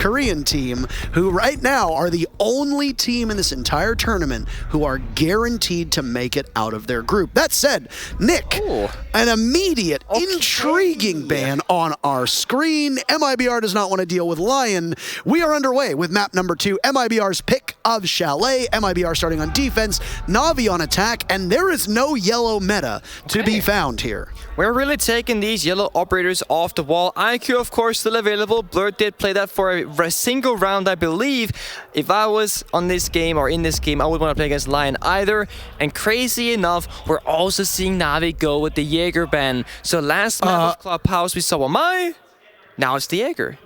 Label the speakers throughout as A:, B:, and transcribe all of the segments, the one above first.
A: Korean team, who right now are the only team in this entire tournament who are guaranteed to make it out of their group. That said, Nick, an immediate, intriguing ban on our screen. MIBR does not want to deal with Lion. We are underway with map number 2, MIBR's pick of Chalet. MIBR starting on defense, NAVI on attack, and there is no yellow meta to be found here.
B: We're really taking these yellow operators off the wall. IQ, of course, still available. Blur did play that for a single round, I believe. If I was on this game or in this game, I wouldn't want to play against Lion either. And crazy enough, we're also seeing Navi go with the Jaeger ban. So last map of Clubhouse, we saw Wamai. Now it's the Jaeger.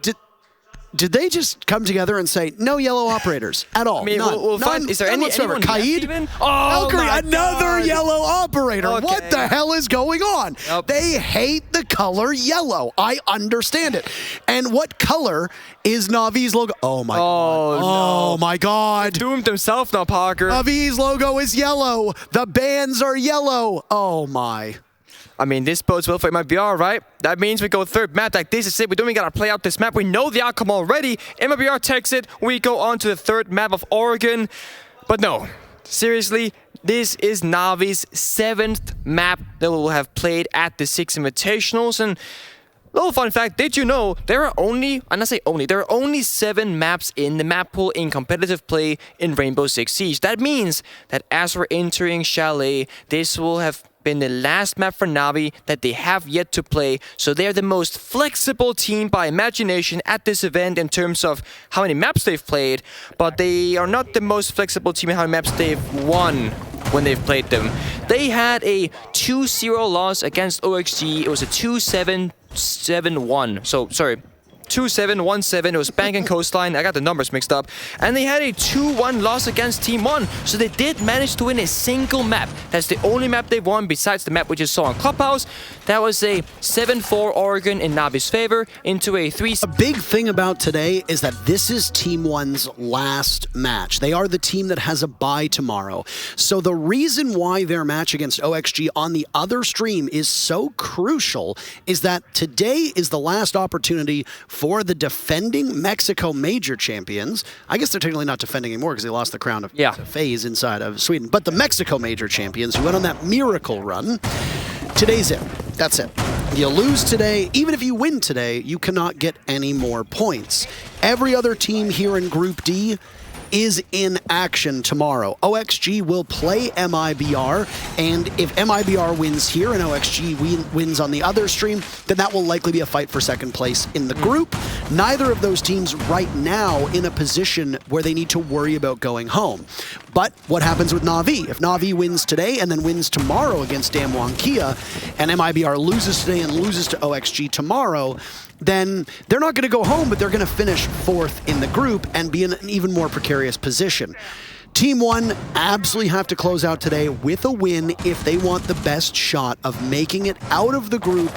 A: Did they just come together and say, no yellow operators at all?
B: I mean,
A: none.
B: we'll find, is there anyone
A: Kaid?
B: Oh,
A: another yellow operator.
B: Okay.
A: What the hell is going on?
B: Yep.
A: They hate the color yellow. I understand it. And what color is Navi's logo? Oh my god. Oh my god.
B: Doomed himself now, Parker.
A: Navi's logo is yellow. The bands are yellow. Oh my.
B: I mean, this bodes well for MIBR, right? That means we go third map. Like, this is it. We don't even gotta play out this map. We know the outcome already. MIBR takes it. We go on to the third map of Oregon. But no, seriously, this is Navi's 7th map that we will have played at the 6 Invitationals. And little fun fact, did you know there are only, and I say only, there are only 7 maps in the map pool in competitive play in Rainbow Six Siege. That means that as we're entering Chalet, this will have been the last map for Navi that they have yet to play. So they're the most flexible team by imagination at this event in terms of how many maps they've played, but they are not the most flexible team in how many maps they've won when they've played them. They had a 2-0 loss against OXG. It was a 2-7-7-1. So, sorry. 2-7-1-7. It was Bank and Coastline. I got the numbers mixed up. And they had a 2-1 loss against Team 1. So they did manage to win a single map. That's the only map they won besides the map we just saw on Clubhouse. That was a 7-4 Oregon in Navi's favor into a 3.
A: A big thing about today is that this is Team 1's last match. They are the team that has a bye tomorrow. So the reason why their match against OXG on the other stream is so crucial is that today is the last opportunity for the defending Mexico Major champions. I guess they're technically not defending anymore because they lost the crown to FaZe inside of Sweden. But the Mexico Major champions who went on that miracle run, today's it. That's it. You lose today, even if you win today, you cannot get any more points. Every other team here in Group D is in action tomorrow. OXG will play MIBR, and if MIBR wins here and OXG wins on the other stream, then that will likely be a fight for second place in the group. Neither of those teams right now in a position where they need to worry about going home. But what happens with NAVI? If NAVI wins today and then wins tomorrow against Damwon Kia, and MIBR loses today and loses to OXG tomorrow, then they're not going to go home, but they're going to finish 4th in the group and be in an even more precarious position. Team 1 absolutely have to close out today with a win if they want the best shot of making it out of the group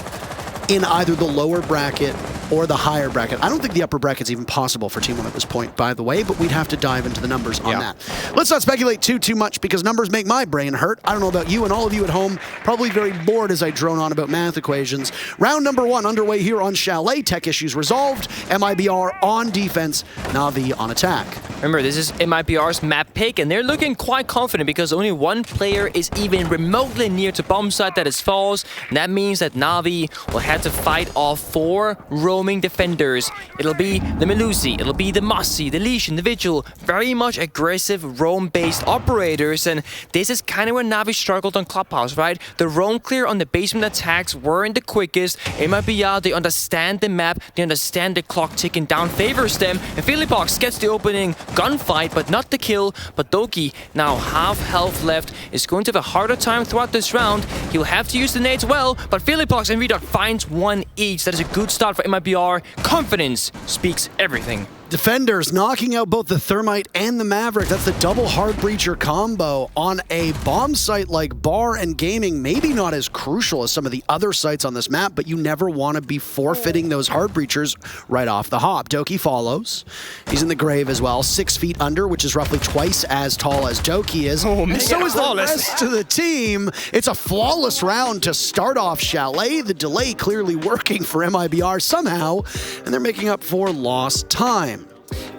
A: in either the lower bracket or the higher bracket. I don't think the upper bracket's even possible for Team 1 at this point, by the way, but we'd have to dive into the numbers on that. Let's not speculate too much because numbers make my brain hurt. I don't know about you, and all of you at home probably very bored as I drone on about math equations. Round number 1 underway here on Chalet. Tech issues resolved. MIBR on defense, Navi on attack.
B: Remember, this is MIBR's map pick, and they're looking quite confident because only one player is even remotely near to bomb site that is false. And that means that Navi will have to fight off 4 roaming defenders. It'll be the Melusi, it'll be the Mossy, the Lesion, the Vigil. Very much aggressive roam-based operators, and this is kind of where Navi struggled on Clubhouse, right? The roam clear on the basement attacks weren't the quickest. MIBR, they understand the map, they understand the clock ticking down favors them, and Phillybox gets the opening gunfight, but not the kill. But Doki, now half health left, is going to have a harder time throughout this round. He'll have to use the nades well, but Phillybox and Redot finds 1 each. That is a good start for MIBR. Confidence speaks everything.
A: Defenders knocking out both the Thermite and the Maverick. That's the double hard breacher combo on a bomb site like Bar and Gaming. Maybe not as crucial as some of the other sites on this map, but you never want to be forfeiting those hard breachers right off the hop. Doki follows. He's in the grave as well, 6 feet under, which is roughly twice as tall as Doki is. And so is the rest of the team. It's a flawless round to start off Chalet. The delay clearly worked working for MIBR somehow, and they're making up for lost time.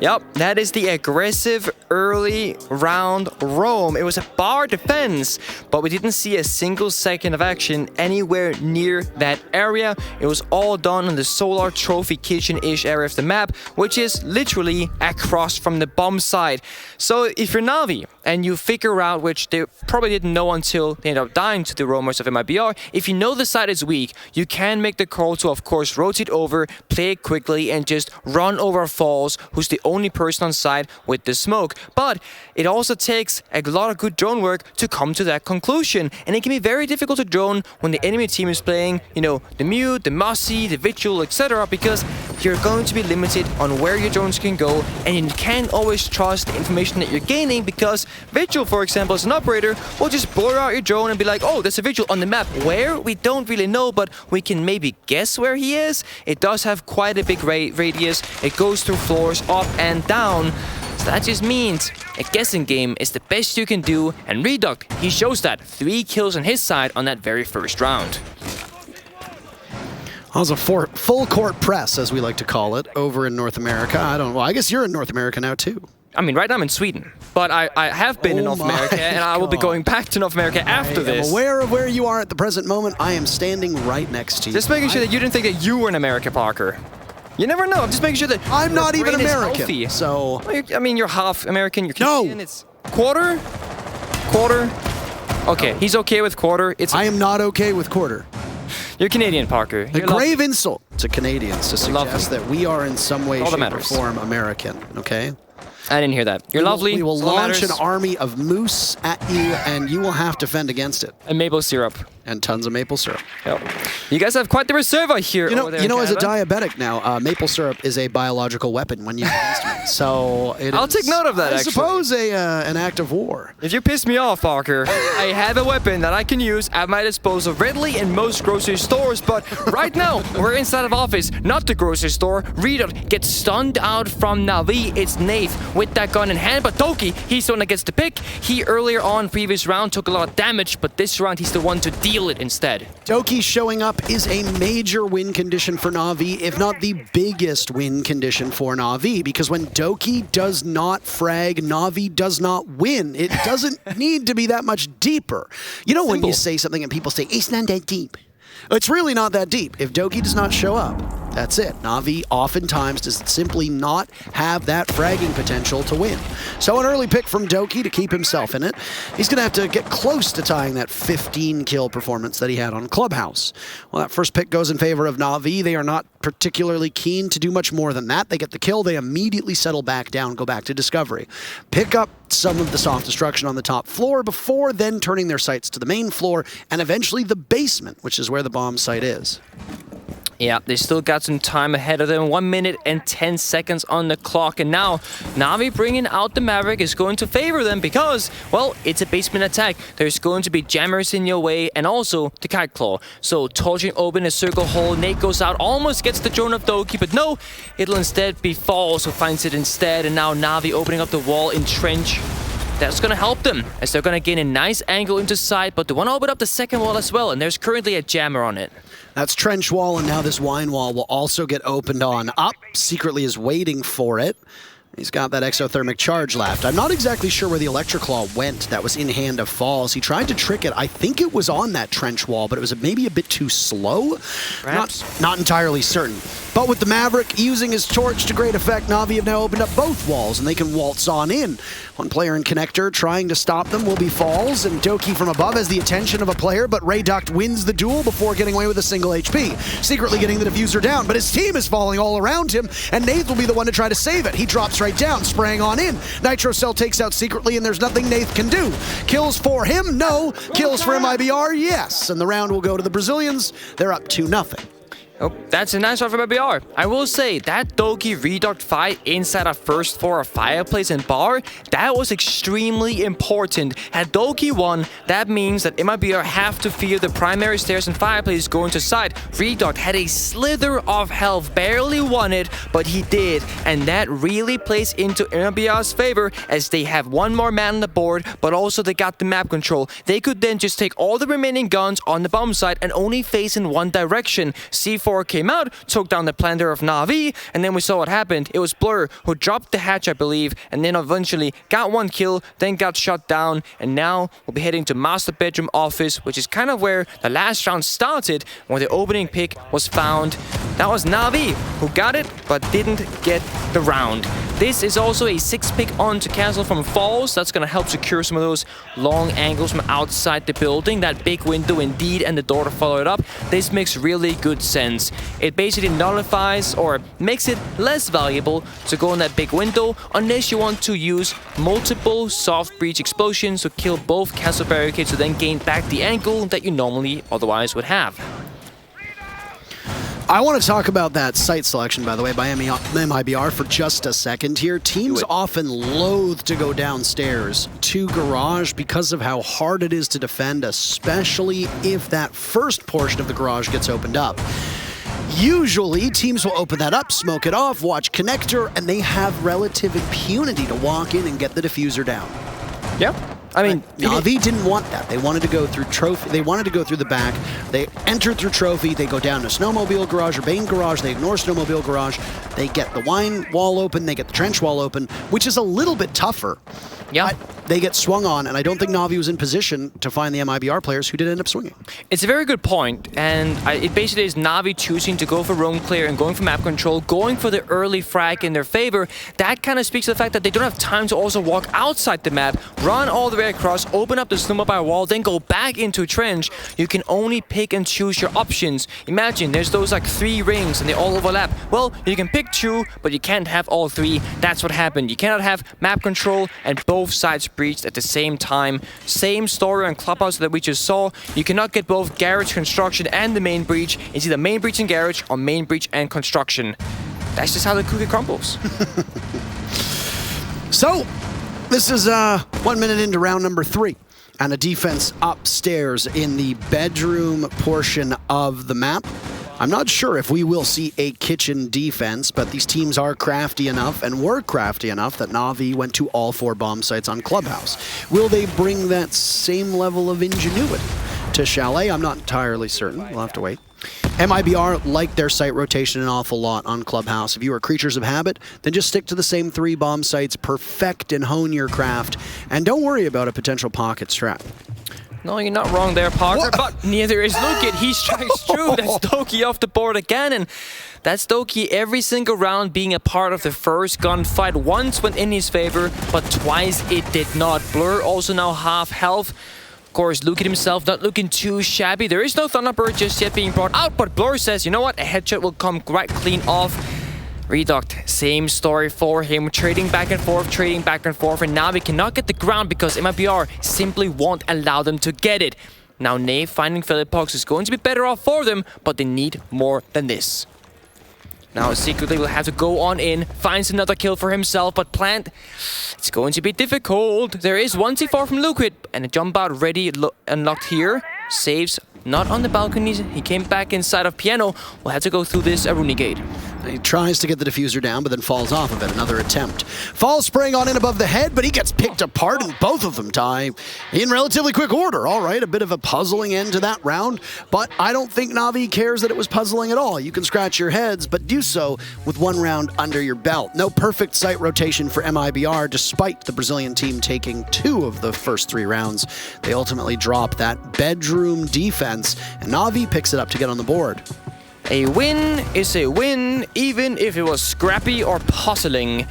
B: Yep, that is the aggressive early round roam. It was a bar defense, but we didn't see a single second of action anywhere near that area. It was all done on the Solar Trophy Kitchen-ish area of the map, which is literally across from the bomb site. So if you're Navi and you figure out, which they probably didn't know until they ended up dying to the roamers of MIBR, if you know the site is weak, you can make the call to, of course, rotate over, play it quickly, and just run over Falls, who's the only person on site with the smoke. But it also takes a lot of good drone work to come to that conclusion, and it can be very difficult to drone when the enemy team is playing, you know, the Mute, the Mossy, the Vigil, etc., because you're going to be limited on where your drones can go, and you can't always trust the information that you're gaining, because Vigil, for example, as an operator, will just blur out your drone and be like, oh, there's a Vigil on the map. Where? We don't really know, but we can maybe guess where he is. It does have quite a big radius. It goes through floors, up and down. So that just means a guessing game is the best you can do, and Reduct, he shows that. 3 kills on his side on that very first round.
A: That was a full court press, as we like to call it, over in North America. Well, I guess you're in North America now, too.
B: I mean, right now I'm in Sweden, but I have been in North America, and I will be going back to North America after this.
A: I am aware of where you are at the present moment. I am standing right next to you.
B: Just making sure that you didn't think that you were in America, Parker. You never know. I'm just making sure that
A: I'm not even American. So
B: well, I mean, you're half American. You're Canadian. No. It's quarter. Okay, he's okay with quarter.
A: I am not okay with quarter.
B: You're Canadian, Parker.
A: The grave insult to Canadians to suggest that we are in some way, shape, or form American. Okay.
B: I didn't hear that. You're lovely.
A: We will launch an army of moose at you, and you will have to fend against it.
B: And maple syrup.
A: And tons of maple syrup.
B: Yep. You guys have quite the reserve here.
A: You know, as a diabetic now, maple syrup is a biological weapon when used against me. So
B: I'll take note of that.
A: I suppose an act of war.
B: If you piss me off, Parker, I have a weapon that I can use at my disposal readily in most grocery stores. But right now, we're inside of office, not the grocery store. Reduct gets stunned out from Navi. It's Nath with that gun in hand, but Doki, he's the one that gets the pick. He earlier on, previous round, took a lot of damage, but this round, he's the one to deal it instead.
A: Doki showing up is a major win condition for Navi, if not the biggest win condition for Navi, because when Doki does not frag, Navi does not win. It doesn't need to be that much deeper. You know, when you say something and people say, it's not that deep. It's really not that deep. If Doki does not show up, that's it. Navi oftentimes does simply not have that fragging potential to win. So an early pick from Doki to keep himself in it. He's going to have to get close to tying that 15-kill performance that he had on Clubhouse. Well, that first pick goes in favor of Navi. They are not particularly keen to do much more than that. They get the kill. They immediately settle back down, go back to Discovery. Pick up some of the soft destruction on the top floor before then turning their sights to the main floor and eventually the basement, which is where the bomb site is.
B: Yeah, they still got some time ahead of them. 1 minute and 10 seconds on the clock. And now, Navi bringing out the Maverick is going to favor them because, well, it's a basement attack. There's going to be jammers in your way and also the Kite Claw. So, torching open a circle hole. Nate goes out, almost gets the drone of Doki, but no, it'll instead be Falls who finds it instead. And now Navi opening up the wall in trench. That's going to help them, as they're going to gain a nice angle into sight, but they want to open up the second wall as well, and there's currently a jammer on it.
A: That's trench wall, and now this wine wall will also get opened on up. Secretly is waiting for it. He's got that exothermic charge left. I'm not exactly sure where the Electroclaw went that was in hand of Falls. He tried to trick it. I think it was on that trench wall, but it was maybe a bit too slow. Not entirely certain. But with the Maverick using his torch to great effect, Navi have now opened up both walls, and they can waltz on in. One player in Connector trying to stop them will be Falls, and Doki from above has the attention of a player, but Reduct wins the duel before getting away with a single HP, secretly getting the diffuser down, but his team is falling all around him, and Nath will be the one to try to save it. He drops right down, spraying on in. Nitro Cell takes out secretly, and there's nothing Nath can do. Kills for him? No. Kills for MIBR? Yes. And the round will go to the Brazilians. They're up 2-0.
B: Oh, that's a nice one from MIBR. I will say, that Doki Reduct fight inside a first floor of Fireplace and Bar, that was extremely important. Had Doki won, that means that MIBR have to fear the primary stairs and Fireplace going to side. Reduct had a slither of health, barely won it, but he did. And that really plays into MIBR's favor, as they have one more man on the board, but also they got the map control. They could then just take all the remaining guns on the bomb site and only face in one direction. C4 4 came out, took down the planter of NAVI, and then we saw what happened. It was Blur who dropped the hatch, I believe, and then eventually got 1 kill, then got shot down, and now we'll be heading to Master Bedroom Office, which is kind of where the last round started, where the opening pick was found. That was NAVI who got it, but didn't get the round. This is also a 6 pick onto Castle from Falls. That's going to help secure some of those long angles from outside the building. That big window indeed, and the door to follow it up. This makes really good sense. It basically nullifies or makes it less valuable to go in that big window unless you want to use multiple soft breach explosions to kill both castle barricades to then gain back the angle that you normally otherwise would have.
A: I want to talk about that site selection, by the way, by MIBR for just a second here. Teams often loathe to go downstairs to garage because of how hard it is to defend, especially if that first portion of the garage gets opened up. Usually, teams will open that up, smoke it off, watch connector, and they have relative impunity to walk in and get the diffuser down.
B: Yeah. I mean,
A: NAVI didn't want that. They wanted to go through trophy. They wanted to go through the back. They entered through trophy. They go down to snowmobile garage or Bane garage. They ignore snowmobile garage. They get the wine wall open. They get the trench wall open, which is a little bit tougher.
B: Yeah.
A: But they get swung on, and I don't think NAVI was in position to find the MIBR players who did end up swinging.
B: It's a very good point, and it basically is NAVI choosing to go for roam clear and going for map control, going for the early frag in their favor. That kind of speaks to the fact that they don't have time to also walk outside the map, run all the way across, open up the snowmobile wall, then go back into trench. You can only pick and choose your options. Imagine there's those like 3 rings and they all overlap. Well, you can pick 2, but you can't have all 3. That's what happened. You cannot have map control and both sides breached at the same time. Same story on Clubhouse that we just saw. You cannot get both garage construction and the main breach. It's either main breach and garage or main breach and construction. That's just how the cookie crumbles.
A: So, this is 1 minute into round number 3. And a defense upstairs in the bedroom portion of the map. I'm not sure if we will see a kitchen defense, but these teams are crafty enough and were crafty enough that NAVI went to all 4 bomb sites on Clubhouse. Will they bring that same level of ingenuity to Chalet? I'm not entirely certain. We'll have to wait. MIBR liked their site rotation an awful lot on Clubhouse. If you are creatures of habit, then just stick to the same 3 bomb sites, perfect and hone your craft, and don't worry about a potential pocket strat.
B: No, you're not wrong there, Parker, but neither is Lukit. He strikes true. That's Doki off the board again, and that's Doki every single round being a part of the first gunfight. Once went in his favor, but twice it did not. Blur also now half health. Of course, Lukit himself not looking too shabby. There is no Thunderbird just yet being brought out, but Blur says, you know what, a headshot will come right clean off. Reduct, same story for him, trading back and forth, and now we cannot get the ground because MIBR simply won't allow them to get it. Now Nave finding Philippox is going to be better off for them, but they need more than this. Now secretly will have to go on in, finds another kill for himself, but Plant, it's going to be difficult. There is 1 C4 from Lukit, and a jump out ready, unlocked here. Saves, not on the balconies, he came back inside of Piano. We'll have to go through this Aruni gate.
A: He tries to get the diffuser down, but then falls off of it. Another attempt. Falls spraying on in above the head, but he gets picked apart, and both of them die in relatively quick order. All right, a bit of a puzzling end to that round, but I don't think NAVI cares that it was puzzling at all. You can scratch your heads, but do so with 1 round under your belt. No perfect site rotation for MIBR, despite the Brazilian team taking 2 of the first 3 rounds. They ultimately drop that bedroom defense, and NAVI picks it up to get on the board.
B: A win is a win, even if it was scrappy or puzzling.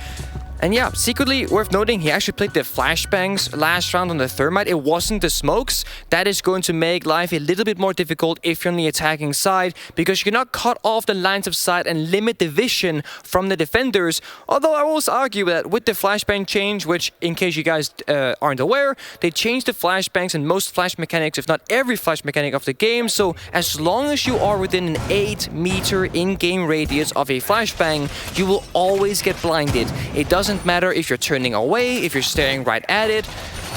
B: And yeah, secretly worth noting, he actually played the flashbangs last round on the thermite. It wasn't the smokes. That is going to make life a little bit more difficult if you're on the attacking side, because you cannot cut off the lines of sight and limit the vision from the defenders. Although I will also argue that with the flashbang change, which in case you guys aren't aware, they changed the flashbangs and most flash mechanics, if not every flash mechanic of the game. So as long as you are within an 8-meter in-game radius of a flashbang, you will always get blinded. It doesn't matter if you're turning away, if you're staring right at it,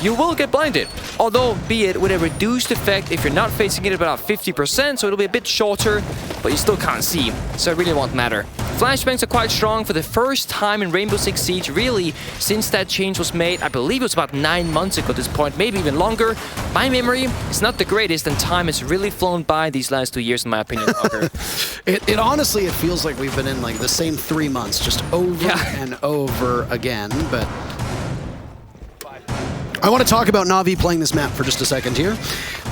B: you will get blinded. Although, be it with a reduced effect if you're not facing it about 50%, so it'll be a bit shorter, but you still can't see, so it really won't matter. flashbangs are quite strong for the first time in Rainbow Six Siege, really, since that change was made. I believe it was about 9 months ago at this point, maybe even longer. My memory is not the greatest, and time has really flown by these last 2 years, in my opinion, Walker.
A: It honestly, it feels like we've been in like the same 3 months, just over and over again, but I want to talk about NAVI playing this map for just a second here.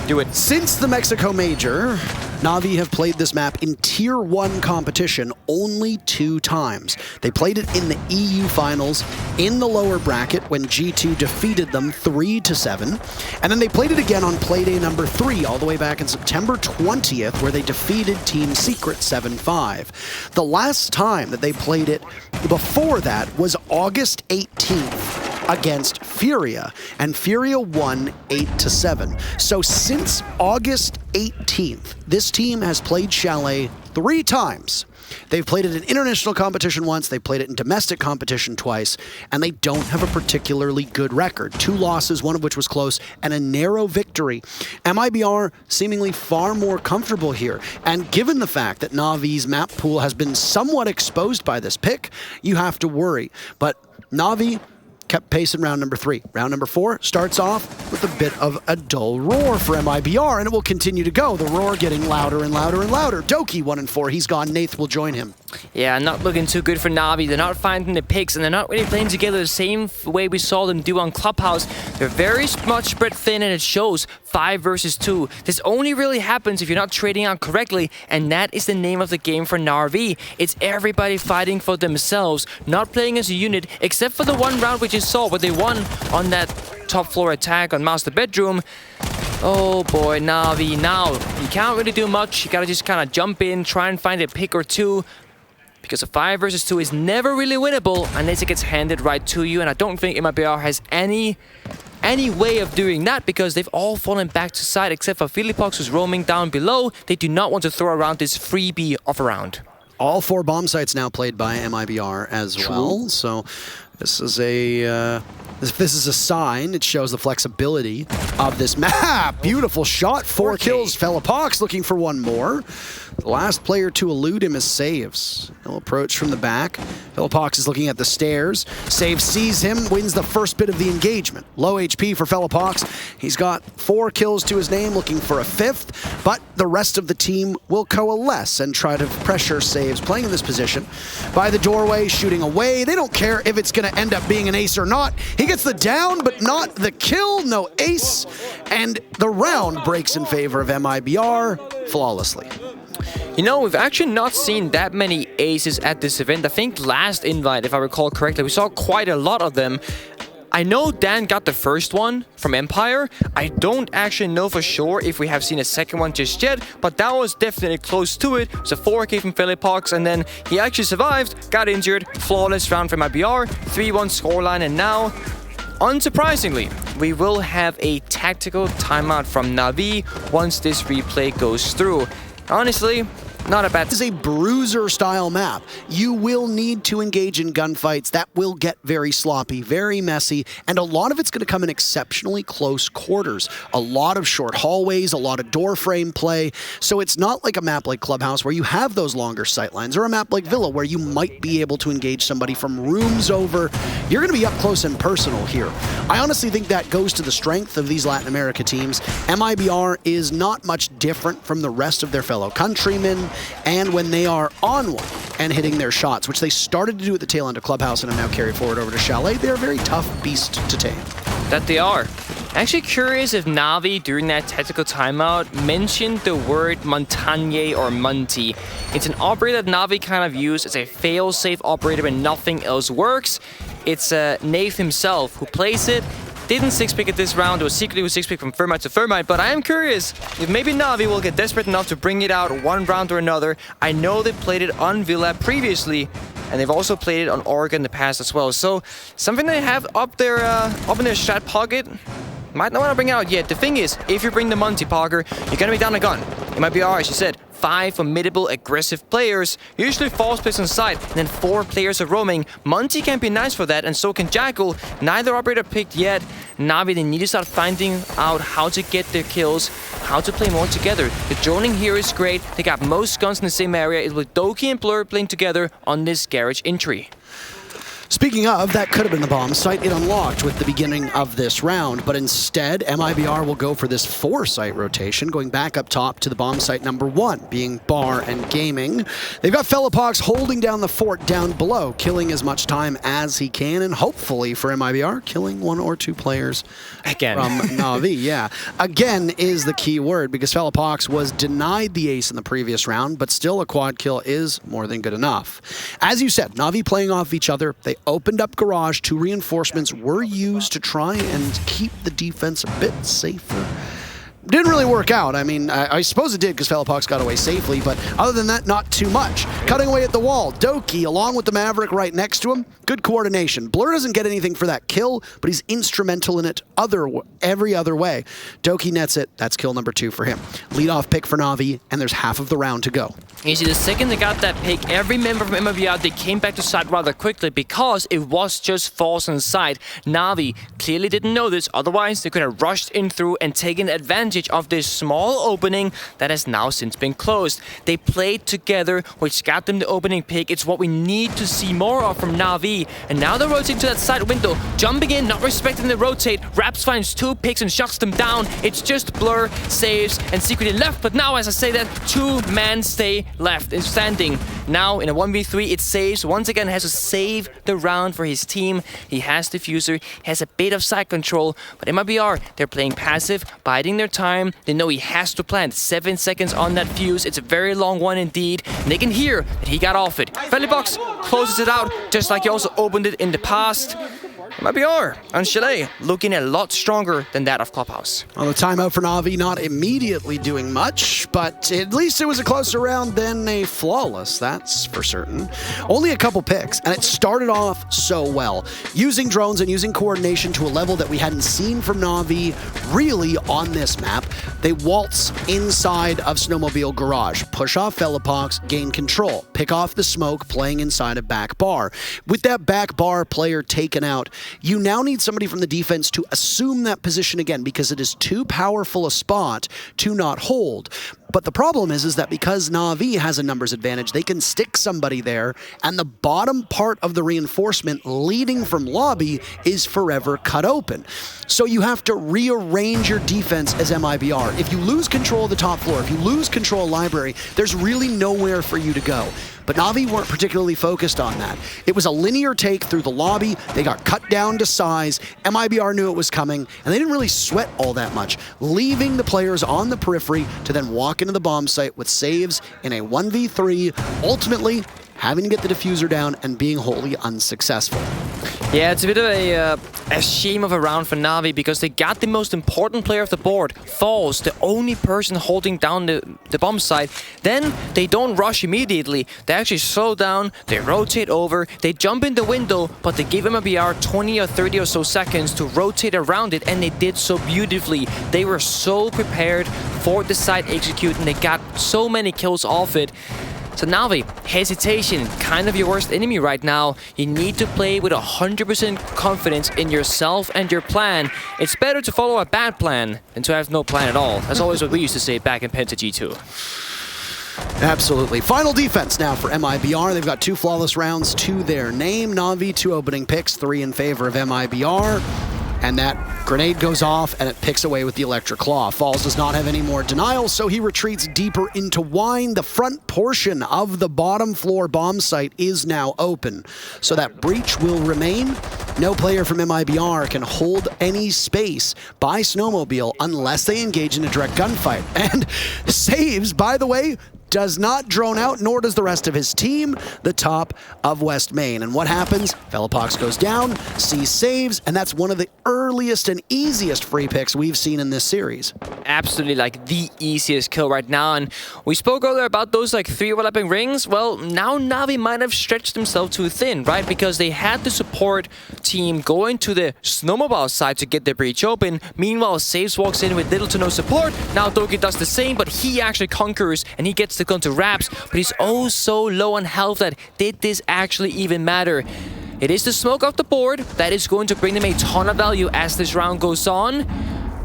B: Do it.
A: Since the Mexico Major, NAVI have played this map in Tier 1 competition only 2 times. They played it in the EU Finals in the lower bracket when G2 defeated them 3-7. And then they played it again on Playday number 3 all the way back in September 20th where they defeated Team Secret 7-5. The last time that they played it before that was August 18th. Against Furia, and Furia won 8-7. So since August 18th, this team has played Chalet 3 times. They've played it in international competition once, they've played it in domestic competition twice, and they don't have a particularly good record. 2 losses, one of which was close, and a narrow victory. MIBR seemingly far more comfortable here, and given the fact that Navi's map pool has been somewhat exposed by this pick, you have to worry. But Navi kept pace in round number 3. Round number 4 starts off with a bit of a dull roar for MIBR, and it will continue to go. The roar getting louder and louder and louder. Doki 1-4, he's gone. Nath will join him.
B: Yeah, not looking too good for NAVI. They're not finding the picks, and they're not really playing together the same way we saw them do on Clubhouse. They're very much spread thin, and it shows 5 versus 2. This only really happens if you're not trading out correctly, and that is the name of the game for NAVI. It's everybody fighting for themselves, not playing as a unit, except for the one round we just saw where they won on that top floor attack on Master Bedroom. Oh boy, NAVI, now you can't really do much. You gotta just kind of jump in, try and find a pick or two, because a 5 versus 2 is never really winnable unless it gets handed right to you, and I don't think MIBR has any way of doing that because they've all fallen back to side except for Philipox, who's roaming down below. They do not want to throw around this freebie of a round.
A: All 4 bomb sites now played by MIBR as well, so this is a this is a sign. It shows the flexibility of this map. Beautiful shot, 4 kills. Philipox looking for 1 more. The last player to elude him is Saves. He'll approach from the back. Philipox is looking at the stairs. Saves sees him, wins the first bit of the engagement. Low HP for Philipox. He's got 4 kills to his name, looking for a 5th, but the rest of the team will coalesce and try to pressure Saves, playing in this position. By the doorway, shooting away. They don't care if it's going to end up being an ace or not. He gets the down, but not the kill. No ace. And the round breaks in favor of MIBR flawlessly.
B: You know, we've actually not seen that many aces at this event. I think last invite, if I recall correctly, we saw quite a lot of them. I know Dan got the first one from Empire. I don't actually know for sure if we have seen a second one just yet, but that was definitely close to it. It was a 4K from Philipox, and then he actually survived, got injured, flawless round from MIBR, 3-1 scoreline, and now, unsurprisingly, we will have a tactical timeout from NAVI once this replay goes through. Honestly, not a bad.
A: This is a bruiser-style map. You will need to engage in gunfights. That will get very sloppy, very messy, and a lot of it's going to come in exceptionally close quarters. A lot of short hallways, a lot of door frame play. So it's not like a map like Clubhouse where you have those longer sightlines, or a map like Villa where you might be able to engage somebody from rooms over. You're going to be up close and personal here. I honestly think that goes to the strength of these Latin America teams. MIBR is not much different from the rest of their fellow countrymen. And when they are on one and hitting their shots, which they started to do at the tail end of Clubhouse and have now carried forward over to Chalet, they're a very tough beast to tame.
B: That they are. Actually curious if NAVI, during that tactical timeout, mentioned the word Montagne or Monty. It's an operator that NAVI kind of used as a fail-safe operator when nothing else works. It's Nath himself who plays it. Didn't 6-pick it this round, or secretly was 6-pick from Thermite to Thermite, but I am curious if maybe NAVI will get desperate enough to bring it out one round or another. I know they played it on Villa previously, and they've also played it on Oregon in the past as well. So something they have up in their strat pocket. Might not want to bring out yet. The thing is, if you bring the Monty Parker, you're going to be down a gun. It might be, as you said, 5 formidable, aggressive players. Usually Falls plays on side, and then 4 players are roaming. Monty can be nice for that, and so can Jackal. Neither operator picked yet. Navi, they need to start finding out how to get their kills, how to play more together. The droning here is great. They got most guns in the same area. It was Doki and Blur playing together on this garage entry.
A: Speaking of, that could have been the bomb site. It unlocked with the beginning of this round, but instead, MIBR will go for this 4-site rotation, going back up top to the bomb site number 1, being Bar and Gaming. They've got Fellapox holding down the fort down below, killing as much time as he can, and hopefully for MIBR, killing 1 or 2 players
B: again
A: from NAVI. Yeah, again is the key word, because Fellapox was denied the ace in the previous round, but still a quad kill is more than good enough. As you said, NAVI playing off each other. They opened up garage. 2 reinforcements were used to try and keep the defense a bit safer. Didn't really work out. I mean, I suppose it did because Fellapox got away safely, but other than that, not too much. Cutting away at the wall. Doki, along with the Maverick right next to him, good coordination. Blur doesn't get anything for that kill, but he's instrumental in it every other way. Doki nets it. That's kill number 2 for him. Lead-off pick for Navi, and there's half of the round to go.
B: You see, the second they got that pick, every member from MIBR, they came back to side rather quickly because it was just Falls on side. Navi clearly didn't know this, otherwise they could have rushed in through and taken advantage of this small opening that has now since been closed. They played together, which got them the opening pick. It's what we need to see more of from Navi. And now they're rotating to that side window, jumping in, not respecting the rotate. Raps finds 2 picks and shuts them down. It's just Blur, Saves, and Secretly left. But now, as I say that, 2 men stay left and standing. Now, in a 1v3, it Saves. Once again, has to save the round for his team. He has Diffuser, has a bit of side control. But MIBR, they're playing passive, biding their time. They know he has to plant 7 seconds on that fuse. It's a very long one indeed. And they can hear that he got off it. Fellapox closes it out, just like he also opened it in the past. MIBR on Chalet looking a lot stronger than that of Clubhouse.
A: On the timeout for Navi, not immediately doing much, but at least it was a closer round than a flawless, that's for certain. Only a couple picks, and it started off so well. Using drones and using coordination to a level that we hadn't seen from Navi really on this map. They waltz inside of Snowmobile Garage, push off Fellapox, gain control, pick off the smoke, playing inside a back bar. With that back bar player taken out, you now need somebody from the defense to assume that position again because it is too powerful a spot to not hold. But the problem is that because Navi has a numbers advantage, they can stick somebody there, and the bottom part of the reinforcement leading from lobby is forever cut open. So you have to rearrange your defense as MIBR. If you lose control of the top floor, if you lose control of library, there's really nowhere for you to go. But Navi weren't particularly focused on that. It was a linear take through the lobby. They got cut down to size. MIBR knew it was coming, and they didn't really sweat all that much, leaving the players on the periphery to then walk into the bomb site with Saves in a 1v3, ultimately having to get the diffuser down and being wholly unsuccessful.
B: Yeah, it's a bit of a shame of a round for Navi because they got the most important player of the board, Falls, the only person holding down the bomb site. Then they don't rush immediately. They actually slow down, they rotate over, they jump in the window, but they give MIBR 20 or 30 or so seconds to rotate around it, and they did so beautifully. They were so prepared for the site execute, and they got so many kills off it. So Navi, hesitation, kind of your worst enemy right now. You need to play with 100% confidence in yourself and your plan. It's better to follow a bad plan than to have no plan at all. That's always what we used to say back in Penta G2.
A: Absolutely. Final defense now for MIBR. They've got 2 flawless rounds to their name. Navi, 2 opening picks, 3 in favor of MIBR. And that grenade goes off, and it picks away with the Electric Claw. Falls does not have any more denial, so he retreats deeper into Wine. The front portion of the bottom floor bomb site is now open, so that breach will remain. No player from MIBR can hold any space by Snowmobile unless they engage in a direct gunfight. And Saves, by the way, does not drone out, nor does the rest of his team, the top of West Main. And what happens? Fellapox goes down, C Saves, and that's one of the earliest and easiest free picks we've seen in this series.
B: Absolutely, like the easiest kill right now. And we spoke earlier about those like 3 overlapping rings. Well, now Navi might have stretched themselves too thin, right? Because they had the support team going to the Snowmobile side to get the breach open. Meanwhile, Saves walks in with little to no support. Now Doki does the same, but he actually conquers and he gets to go to Raps, but he's oh so low on health that did this actually even matter? It is the smoke off the board that is going to bring them a ton of value as this round goes on.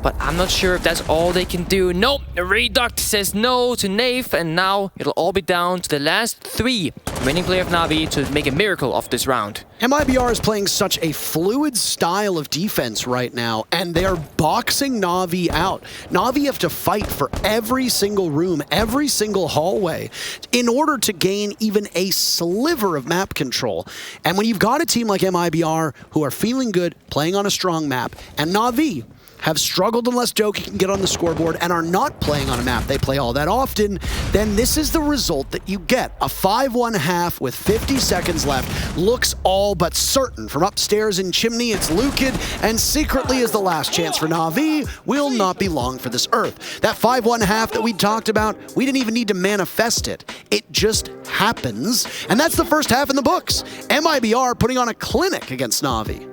B: But I'm not sure if that's all they can do. Nope, Reduct says no to NAVI, and now it'll all be down to the last 3 remaining player of NAVI to make a miracle of this round.
A: MIBR is playing such a fluid style of defense right now, and they're boxing NAVI out. NAVI have to fight for every single room, every single hallway, in order to gain even a sliver of map control. And when you've got a team like MIBR who are feeling good, playing on a strong map, and NAVI have struggled unless Doki can get on the scoreboard and are not playing on a map they play all that often, then this is the result that you get. A 5-1 half with 50 seconds left looks all but certain. From upstairs in Chimney, it's Lukid, and secretly is the last chance for NAVI. Will not be long for this earth. That 5-1 half that we talked about, we didn't even need to manifest it. It just happens, and that's the first half in the books. MIBR putting on a clinic against NAVI.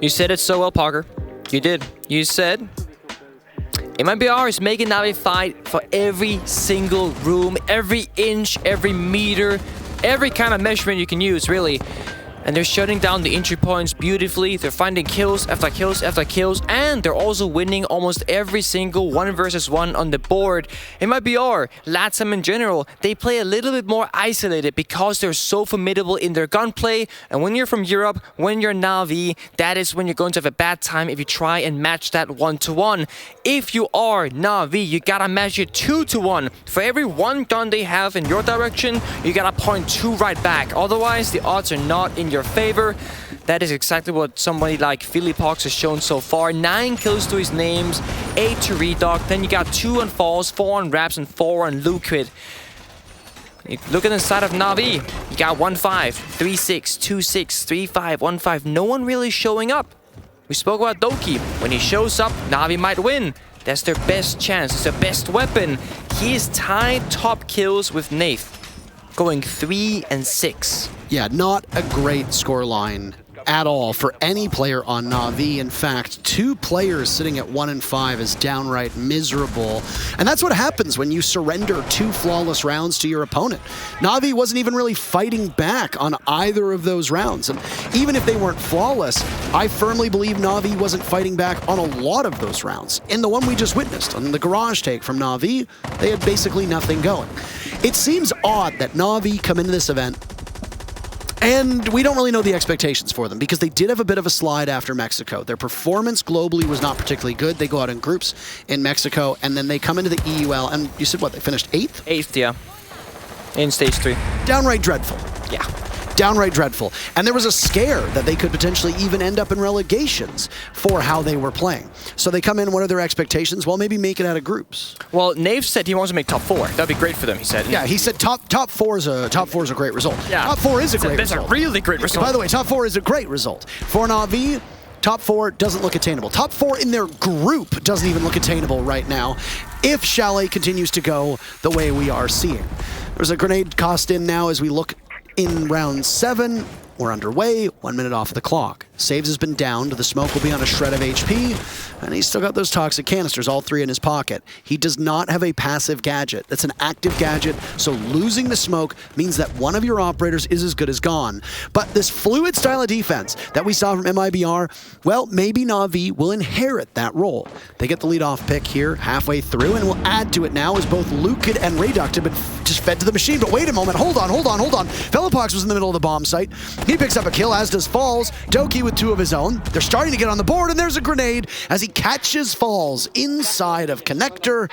B: You said it so well, Parker. You did. You said MIBR is making NAVI fight for every single room, every inch, every meter, every kind of measurement you can use, really. And they're shutting down the entry points beautifully. They're finding kills after kills after kills, and they're also winning almost every single 1 versus 1 on the board. MIBR, LATAM in general, they play a little bit more isolated because they're so formidable in their gunplay. And when you're from Europe, when you're NAVI, that is when you're going to have a bad time if you try and match that 1-to-1. If you are NAVI, you gotta match it 2-to-1. For every 1 gun they have in your direction, you gotta point 2 right back. Otherwise, the odds are not in your favor. That is exactly what somebody like Philippox has shown so far. 9 kills to his names, 8 to Reduct. Then you got 2 on Falls, 4 on Raps, and 4 on Lukid. Look at the side of NAVI. You got 1-5, 3-6, 2-6, 3-5, 1-5. No one really showing up. We spoke about Doki. When he shows up, NAVI might win. That's their best chance. It's their best weapon. He is tied top kills with NAVI, going 3-6.
A: Yeah, not a great scoreline at all for any player on NAVI. In fact, 2 players sitting at 1-5 is downright miserable. And that's what happens when you surrender 2 flawless rounds to your opponent. NAVI wasn't even really fighting back on either of those rounds. And even if they weren't flawless, I firmly believe NAVI wasn't fighting back on a lot of those rounds. In the one we just witnessed, on the garage take from NAVI, they had basically nothing going. It seems odd that NAVI come into this event and we don't really know the expectations for them because they did have a bit of a slide after Mexico. Their performance globally was not particularly good. They go out in groups in Mexico, and then they come into the EUL, and you said what, they finished 8th?
B: 8th, yeah. In stage 3.
A: Downright dreadful.
B: Yeah.
A: Downright dreadful. And there was a scare that they could potentially even end up in relegations for how they were playing. So they come in, what are their expectations? Well, maybe make it out of groups.
B: Well, NAVI said he wants to make top 4. That'd be great for them, he said.
A: Yeah, he said top 4 is a great result. Yeah. Top 4 is a great result.
B: That's a really great result.
A: By the way, top 4 is a great result. For NAVI, top 4 doesn't look attainable. Top 4 in their group doesn't even look attainable right now if Chalet continues to go the way we are seeing. There's a grenade cost in now as we look in round 7. We're underway, 1 minute off the clock. Saves has been downed, the smoke will be on a shred of HP, and he's still got those toxic canisters, all 3 in his pocket. He does not have a passive gadget. That's an active gadget, so losing the smoke means that one of your operators is as good as gone. But this fluid style of defense that we saw from MIBR, well, maybe NAVI will inherit that role. They get the lead-off pick here halfway through, and we'll add to it now as both Lukid and Reduct have been just fed to the machine. But wait a moment, hold on. Philippox was in the middle of the bomb site. He picks up a kill, as does Falls. Doki with 2 of his own. They're starting to get on the board, and there's a grenade as he catches Falls inside of Connector,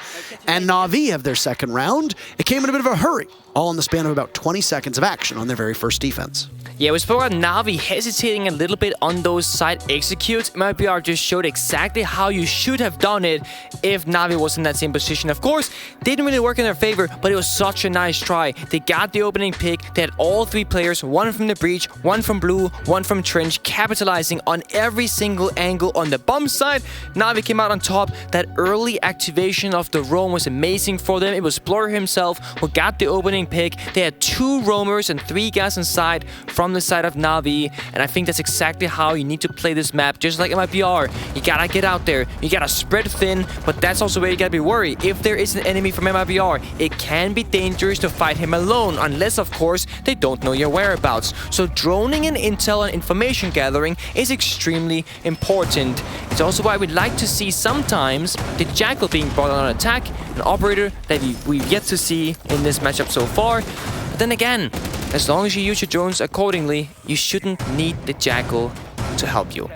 A: and NAVI have their second round. It came in a bit of a hurry, all in the span of about 20 seconds of action on their very first defense.
B: Yeah, we spoke about NAVI hesitating a little bit on those side executes. MIBR just showed exactly how you should have done it if NAVI was in that same position. Of course, didn't really work in their favor, but it was such a nice try. They got the opening pick. They had all 3 players, 1 from the breach, 1 from blue, 1 from trench, capitalizing on every single angle on the bomb side. NAVI came out on top. That early activation of the roam was amazing for them. It was Blur himself who got the opening pick. They had 2 roamers and 3 guys inside from from the side of NAVI, and I think that's exactly how you need to play this map, just like MIBR. You gotta get out there, you gotta spread thin, but that's also where you gotta be worried. If there is an enemy from MIBR, it can be dangerous to fight him alone, unless of course they don't know your whereabouts. So droning and intel and information gathering is extremely important. It's also why we'd like to see sometimes the Jackal being brought on attack, an operator that we've yet to see in this matchup so far. But then again, as long as you use your drones accordingly, you shouldn't need the Jackal to help you.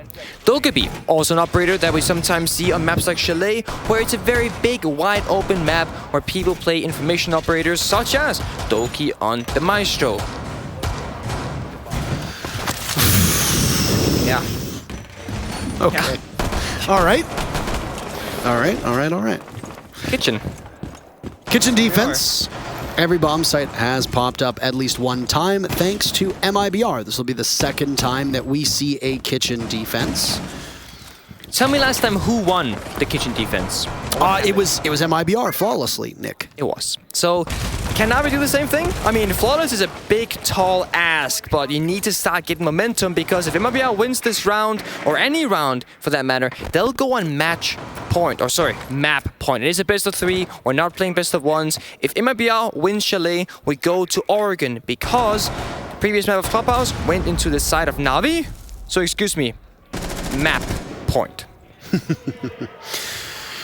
B: Dokkaebi, also an operator that we sometimes see on maps like Chalet, where it's a very big, wide open map where people play information operators such as Doki on the Maestro. Yeah.
A: Okay.
B: Yeah.
A: All right. All right. Kitchen defense. Every bomb site has popped up at least one time thanks to MIBR. This will be the second time that we see a kitchen defense.
B: Tell me last time who won the kitchen defense?
A: It was MIBR flawlessly, Nick.
B: It was. So, can NAVI do the same thing? I mean, flawless is a big, tall ask, but you need to start getting momentum because if MIBR wins this round, or any round for that matter, they'll go on match point, or sorry, map point. It is a best of 3, we're not playing best of 1s. If MIBR wins Chalet, we go to Oregon because the previous map of Clubhouse went into the side of NAVI. So, excuse me, map point.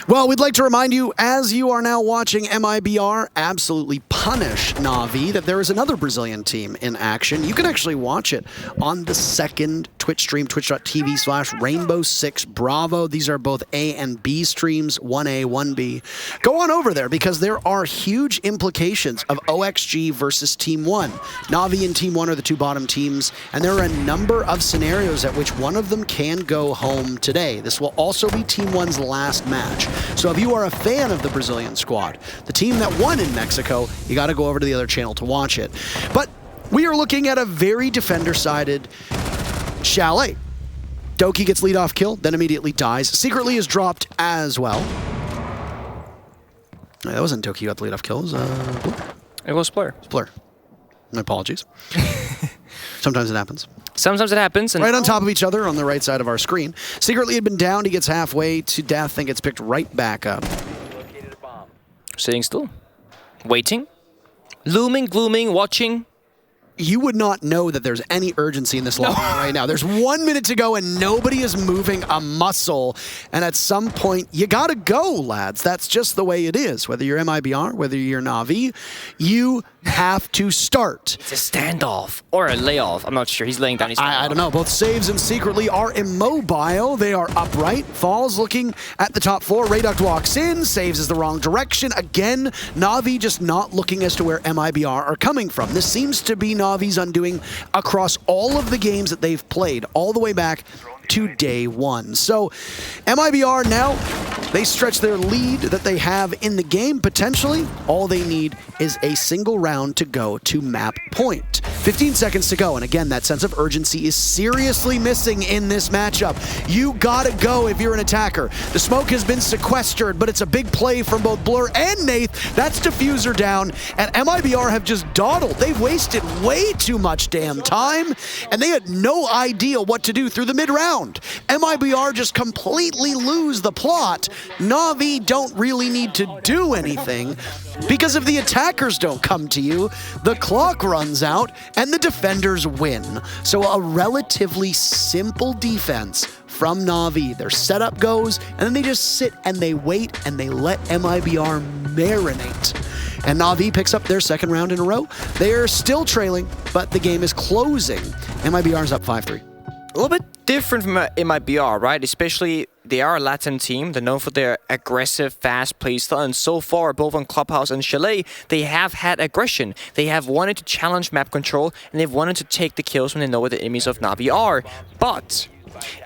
A: Well, we'd like to remind you, as you are now watching MIBR absolutely punish NAVI, that there is another Brazilian team in action. You can actually watch it on the second Twitch stream, twitch.tv/Rainbow6Bravo. These are both A and B streams, 1A, 1B. Go on over there because there are huge implications of OXG versus Team 1. NAVI and Team 1 are the two bottom teams, and there are a number of scenarios at which one of them can go home today. This will also be Team 1's last match. So if you are a fan of the Brazilian squad, the team that won in Mexico, you got to go over to the other channel to watch it. But we are looking at a very defender-sided Chalet. Doki gets lead-off kill, then immediately dies. Secretly is dropped as well. That wasn't Doki who got the lead-off kill. It was Blur.
B: It was Blur.
A: It's Blur. My apologies. Sometimes it happens.
B: Sometimes it happens. And
A: right on top of each other on the right side of our screen. Secretly had been downed. He gets halfway to death and gets picked right back up.
B: Sitting still. Waiting. Looming, glooming, watching.
A: You would not know that there's any urgency in this lobby right now. There's 1 minute to go and nobody is moving a muscle. And at some point, you gotta go, lads. That's just the way it is. Whether you're MIBR, whether you're NAVI, you have to start.
B: It's a standoff or a layoff. I'm not sure. He's laying down. He's
A: I don't know. Both Saves and Secretly are immobile. They are upright. Falls looking at the top floor. Rayduct walks in. Saves is the wrong direction. Again, NAVI just not looking as to where MIBR are coming from. This seems to be NAVI's undoing across all of the games that they've played, all the way back to day 1. So MIBR now, they stretch their lead that they have in the game. Potentially, all they need is a single round to go to map point. 15 seconds to go, and again, that sense of urgency is seriously missing in this matchup. You gotta go if you're an attacker. The smoke has been sequestered, but it's a big play from both Blur and Nath. That's diffuser down, and MIBR have just dawdled. They've wasted way too much damn time, and they had no idea what to do through the mid-round. MIBR just completely lose the plot. NAVI don't really need to do anything, because if the attackers don't come to you, the clock runs out, and the defenders win. So a relatively simple defense from NAVI. Their setup goes, and then they just sit and they wait and they let MIBR marinate. And NAVI picks up their second round in a row. They're still trailing, but the game is closing. MIBR is up 5-3.
B: A little bit different from MIBR, right? Especially they are a Latin team. They're known for their aggressive, fast playstyle, and so far, both on Clubhouse and Chalet, they have had aggression. They have wanted to challenge map control, and they've wanted to take the kills when they know where the enemies of NAVI are. But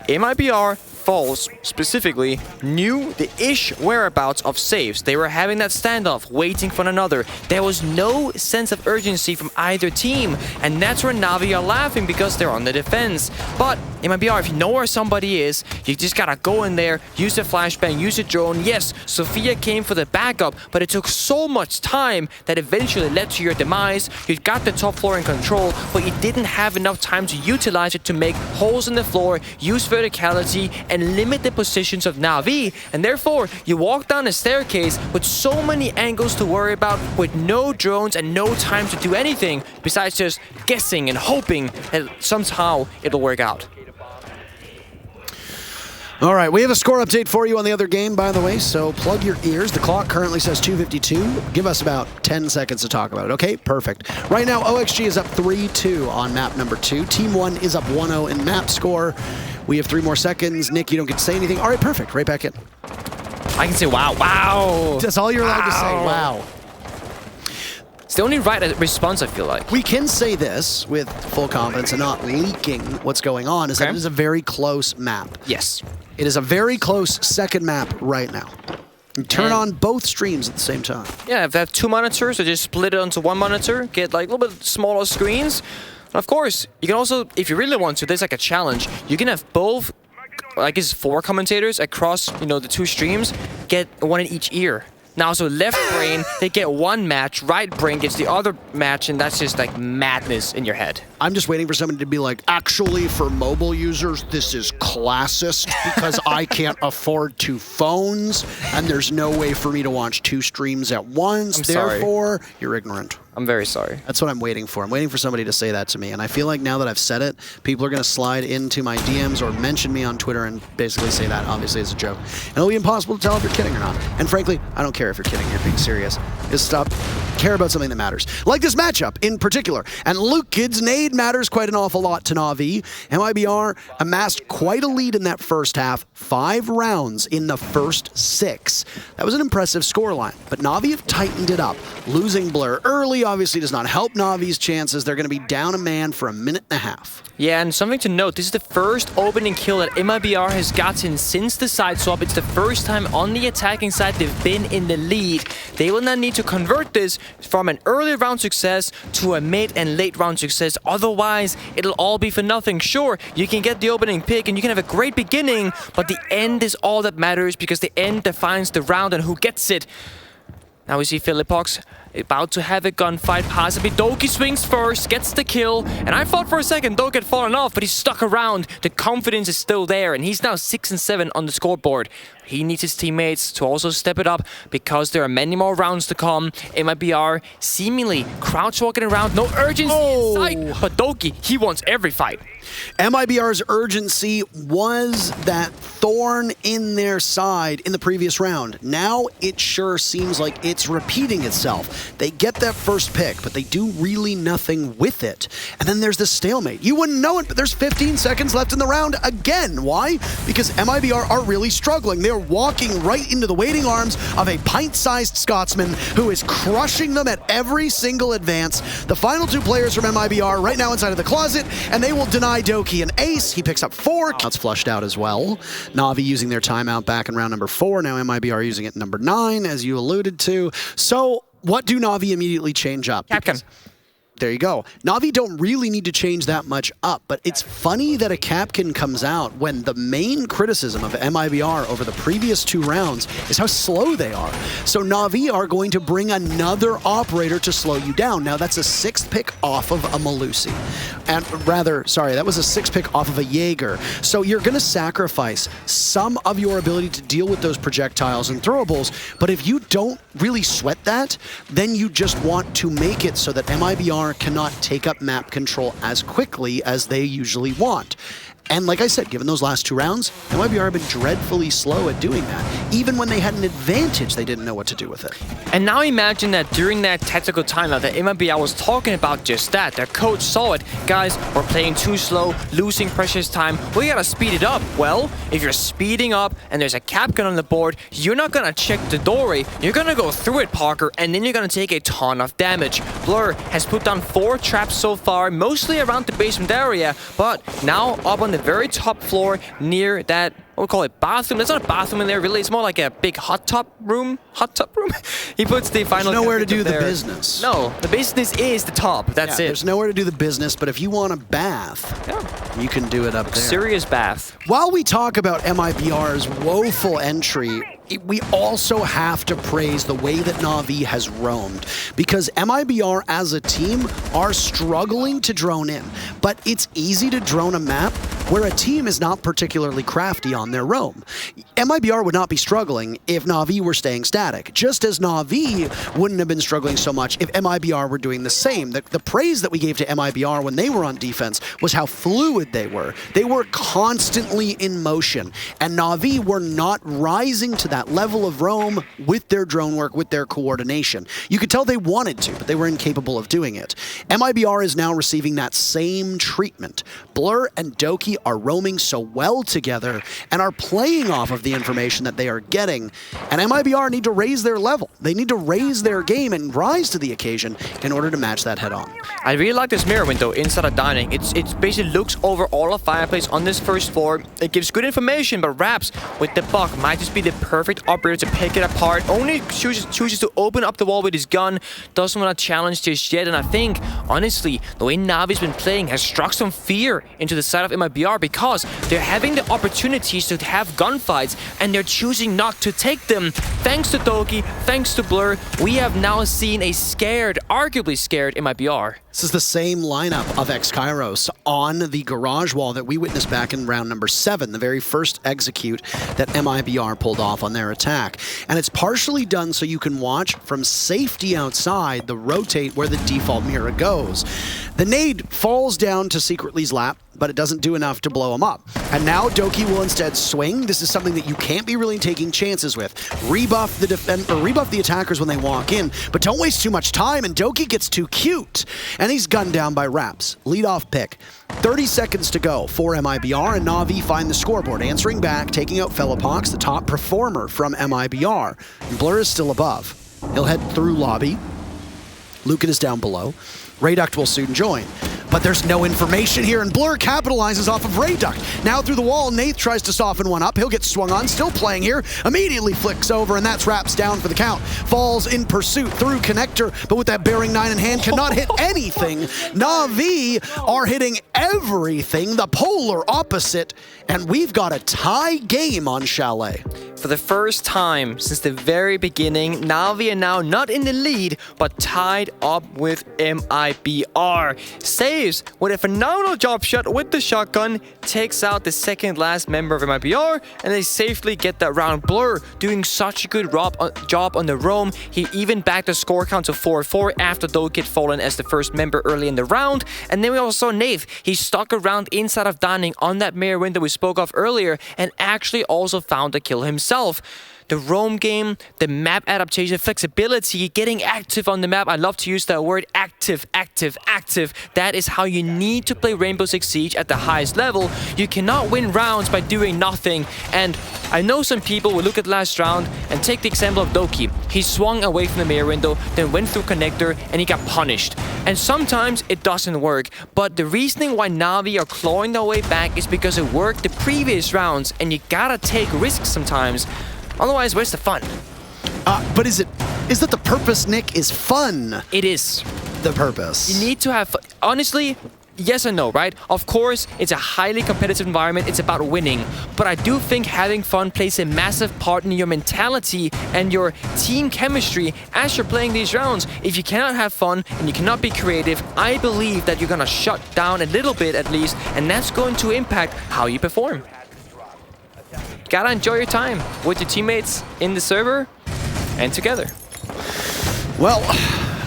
B: MIBR Falls specifically knew the ish whereabouts of saves. They were having that standoff, waiting for another. There was no sense of urgency from either team, and that's where NAVI are laughing because they're on the defense. But MIBR, if you know where somebody is, you just gotta go in there, use the flashbang, use a drone. Yes, Sophia came for the backup, but it took so much time that eventually led to your demise. You got the top floor in control, but you didn't have enough time to utilize it to make holes in the floor, use verticality, and limit the positions of NAVI. And therefore, you walk down a staircase with so many angles to worry about, with no drones and no time to do anything besides just guessing and hoping that somehow it'll work out.
A: All right, we have a score update for you on the other game, by the way, so plug your ears. The clock currently says 2:52. Give us about 10 seconds to talk about it. Okay, perfect. Right now, OXG is up 3-2 on map number 2. Team 1 is up 1-0 in map score. We have 3 more seconds. Nick, you don't get to say anything. All right, perfect. Right back in.
B: I can say wow. Wow.
A: That's all you're allowed to say. Wow.
B: It's the only right response, I feel like.
A: We can say this with full confidence and not leaking what's going on, is that it is a very close map.
B: Yes.
A: It is a very close second map right now. You turn on both streams at the same time.
B: Yeah, if they have 2 monitors, so just split it onto 1 monitor, get like a little bit smaller screens. And of course, you can also, if you really want to, there's like a challenge. You can have both, I guess 4 commentators across, you know, the 2 streams, get 1 in each ear. Now, so left brain, they get 1 match, right brain gets the other match, and that's just like madness in your head.
A: I'm just waiting for somebody to be like, actually, for mobile users, this is classist because I can't afford 2 phones, and there's no way for me to watch 2 streams at once.
B: I'm sorry.
A: Therefore, you're ignorant.
B: I'm very sorry.
A: That's what I'm waiting for. I'm waiting for somebody to say that to me. And I feel like now that I've said it, people are going to slide into my DMs or mention me on Twitter and basically say that, obviously, as a joke. And it'll be impossible to tell if you're kidding or not. And frankly, I don't care if you're kidding, you're being serious. Just stop. Care about something that matters. Like this matchup in particular. And Luke Kid's nade matters quite an awful lot to NAVI. MIBR amassed quite a lead in that first half. 5 rounds in the first 6. That was an impressive scoreline. But NAVI have tightened it up. Losing Blur early obviously does not help NAVI's chances. They're going to be down a man for a minute and a half.
B: Yeah, and something to note, this is the first opening kill that MIBR has gotten since the side swap. It's the first time on the attacking side they've been in the lead. They will now need to convert this from an early round success to a mid and late round success. Otherwise, it'll all be for nothing. Sure, you can get the opening pick and you can have a great beginning, but the end is all that matters because the end defines the round and who gets it. Now we see Philippox about to have a gunfight, possibly. Doki swings first, gets the kill, and I thought for a second Doki had fallen off, but he's stuck around. The confidence is still there, and he's now 6 and 7 on the scoreboard. He needs his teammates to also step it up because there are many more rounds to come. MIBR seemingly crouch walking around, no urgency in sight, but Doki, he wants every fight.
A: MIBR's urgency was that thorn in their side in the previous round. Now it sure seems like it's repeating itself. They get that first pick, but they do really nothing with it. And then there's this stalemate. You wouldn't know it, but there's 15 seconds left in the round again. Why? Because MIBR are really struggling. They're walking right into the waiting arms of a pint-sized Scotsman who is crushing them at every single advance. The final 2 players from MIBR right now inside of the closet, and they will deny Doki an ace. He picks up 4. That's flushed out as well. NAVI using their timeout back in round number 4. Now MIBR using it in number 9, as you alluded to. So what do NAVI immediately change up?
B: Capcan.
A: There you go. NAVI don't really need to change that much up, but it's funny that a Capcan comes out when the main criticism of MIBR over the previous 2 rounds is how slow they are. So NAVI are going to bring another operator to slow you down. Now that's a 6th pick off of a Malusi. And rather, sorry, that was a 6th pick off of a Jaeger. So you're going to sacrifice some of your ability to deal with those projectiles and throwables, but if you don't really sweat that, then you just want to make it so that MIBR cannot take up map control as quickly as they usually want. And like I said, given those last 2 rounds, MIBR have been dreadfully slow at doing that. Even when they had an advantage, they didn't know what to do with it.
B: And now imagine that during that tactical timeout that MIBR was talking about just that. Their coach saw it. Guys, we're playing too slow, losing precious time. We gotta speed it up. Well, if you're speeding up and there's a Capcan on the board, you're not gonna check the doorway. You're gonna go through it, Parker, and then you're gonna take a ton of damage. Blur has put down 4 traps so far, mostly around the basement area, but now up on the very top floor near that, we'll call it bathroom. There's not a bathroom in there really. It's more like a big hot tub room. He puts the final.
A: There's nowhere to do
B: there.
A: the business.
B: No, the business is the top. That's it.
A: There's nowhere to do the business, but if you want a bath, you can do it up there.
B: Serious bath.
A: While we talk about MIBR's woeful entry, we also have to praise the way that NAVI has roamed, because MIBR as a team are struggling to drone in, but it's easy to drone a map where a team is not particularly crafty on their roam. MIBR would not be struggling if NAVI were staying static, just as NAVI wouldn't have been struggling so much if MIBR were doing the same. The praise that we gave to MIBR when they were on defense was how fluid they were. They were constantly in motion, and NAVI were not rising to that level of roam with their drone work, with their coordination. You could tell they wanted to, but they were incapable of doing it. MIBR is now receiving that same treatment. Blur and Doki are roaming so well together and are playing off of the information that they are getting, and MIBR need to raise their level. They need to raise their game and rise to the occasion in order to match that head on.
B: I really like this mirror window inside of dining. It basically looks over all of Fireplace on this first floor. It gives good information, but Raps with the buck might just be the perfect operator to pick it apart. Only chooses to open up the wall with his gun. Doesn't want to challenge just yet, and I think, honestly, the way Navi's been playing has struck some fear into the side of MIBR because they're having the opportunities to have gunfights and they're choosing not to take them. Thanks to Doki, thanks to Blur, we have now seen a scared, arguably scared MIBR.
A: This is the same lineup of X-Kairos on the garage wall that we witnessed back in round number 7, the very first execute that MIBR pulled off on their attack. And it's partially done so you can watch from safety outside the rotate where the default mirror goes. The nade falls down to Secretly's lap, but it doesn't do enough to blow him up. And now Doki will instead swing. This is something that you can't be really taking chances with. Rebuff the attackers when they walk in, but don't waste too much time, and Doki gets too cute. And he's gunned down by Raps. Lead-off pick. 30 seconds to go for MIBR, and Navi find the scoreboard, answering back, taking out Felopox, the top performer from MIBR. And Blur is still above. He'll head through lobby. Lucan is down below. Rayduct will soon join. But there's no information here, and Blur capitalizes off of Rayduct. Now through the wall, Nath tries to soften one up. He'll get swung on, still playing here. Immediately flicks over, and that's Raps down for the count. Falls in pursuit through Connector, but with that bearing 9 in hand, cannot hit anything. Navi are hitting everything, the polar opposite, and we've got a tie game on Chalet.
B: For the first time since the very beginning, Navi are now not in the lead, but tied up with MIBR. Saves with a phenomenal job shot with the shotgun, takes out the second last member of MIBR, and they safely get that round. Blur doing such a good job on the roam. He even backed the score count to 4-4 after Doki had fallen as the first member early in the round. And then we also saw Nath. He stuck around inside of dining on that mirror window we spoke of earlier, and actually also found a kill himself. The roam game, the map adaptation, flexibility, getting active on the map. I love to use that word, active, active, active. That is how you need to play Rainbow Six Siege at the highest level. You cannot win rounds by doing nothing. And I know some people will look at last round and take the example of Doki. He swung away from the mirror window, then went through Connector, and he got punished. And sometimes it doesn't work. But the reasoning why Navi are clawing their way back is because it worked the previous rounds, and you gotta take risks sometimes. Otherwise, where's the fun?
A: But is that the purpose, Nick? Is fun?
B: It is.
A: The purpose.
B: You need to have fun. Honestly, yes and no, right? Of course, it's a highly competitive environment. It's about winning. But I do think having fun plays a massive part in your mentality and your team chemistry as you're playing these rounds. If you cannot have fun and you cannot be creative, I believe that you're going to shut down a little bit at least, and that's going to impact how you perform. Gotta enjoy your time with your teammates in the server and together.
A: Well,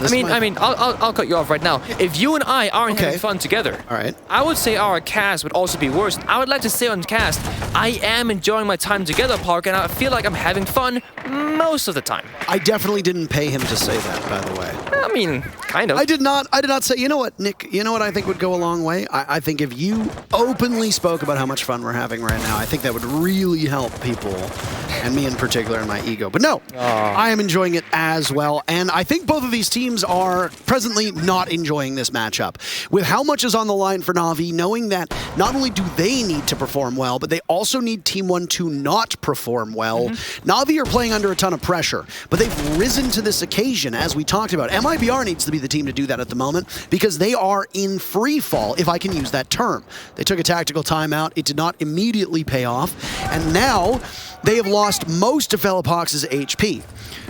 B: I mean, I'll cut you off right now. If you and I aren't having fun together,
A: all right,
B: I would say our cast would also be worse. I would like to say on cast, I am enjoying my time together, Park, and I feel like I'm having fun most of the time.
A: I definitely didn't pay him to say that, by the way.
B: I mean, kind of.
A: I did not say, you know what, Nick, you know what I think would go a long way? I think if you openly spoke about how much fun we're having right now, I think that would really help people, and me in particular, and my ego. But no, I am enjoying it as well, and I think both of these teams are presently not enjoying this matchup. With how much is on the line for NAVI, knowing that not only do they need to perform well, but they also need Team 1 to not perform well. NAVI are playing under a ton of pressure, but they've risen to this occasion, as we talked about. MIBR needs to be the team to do that at the moment because they are in free fall, if I can use that term. They took a tactical timeout. It did not immediately pay off, and now they have lost most of Philippox's HP.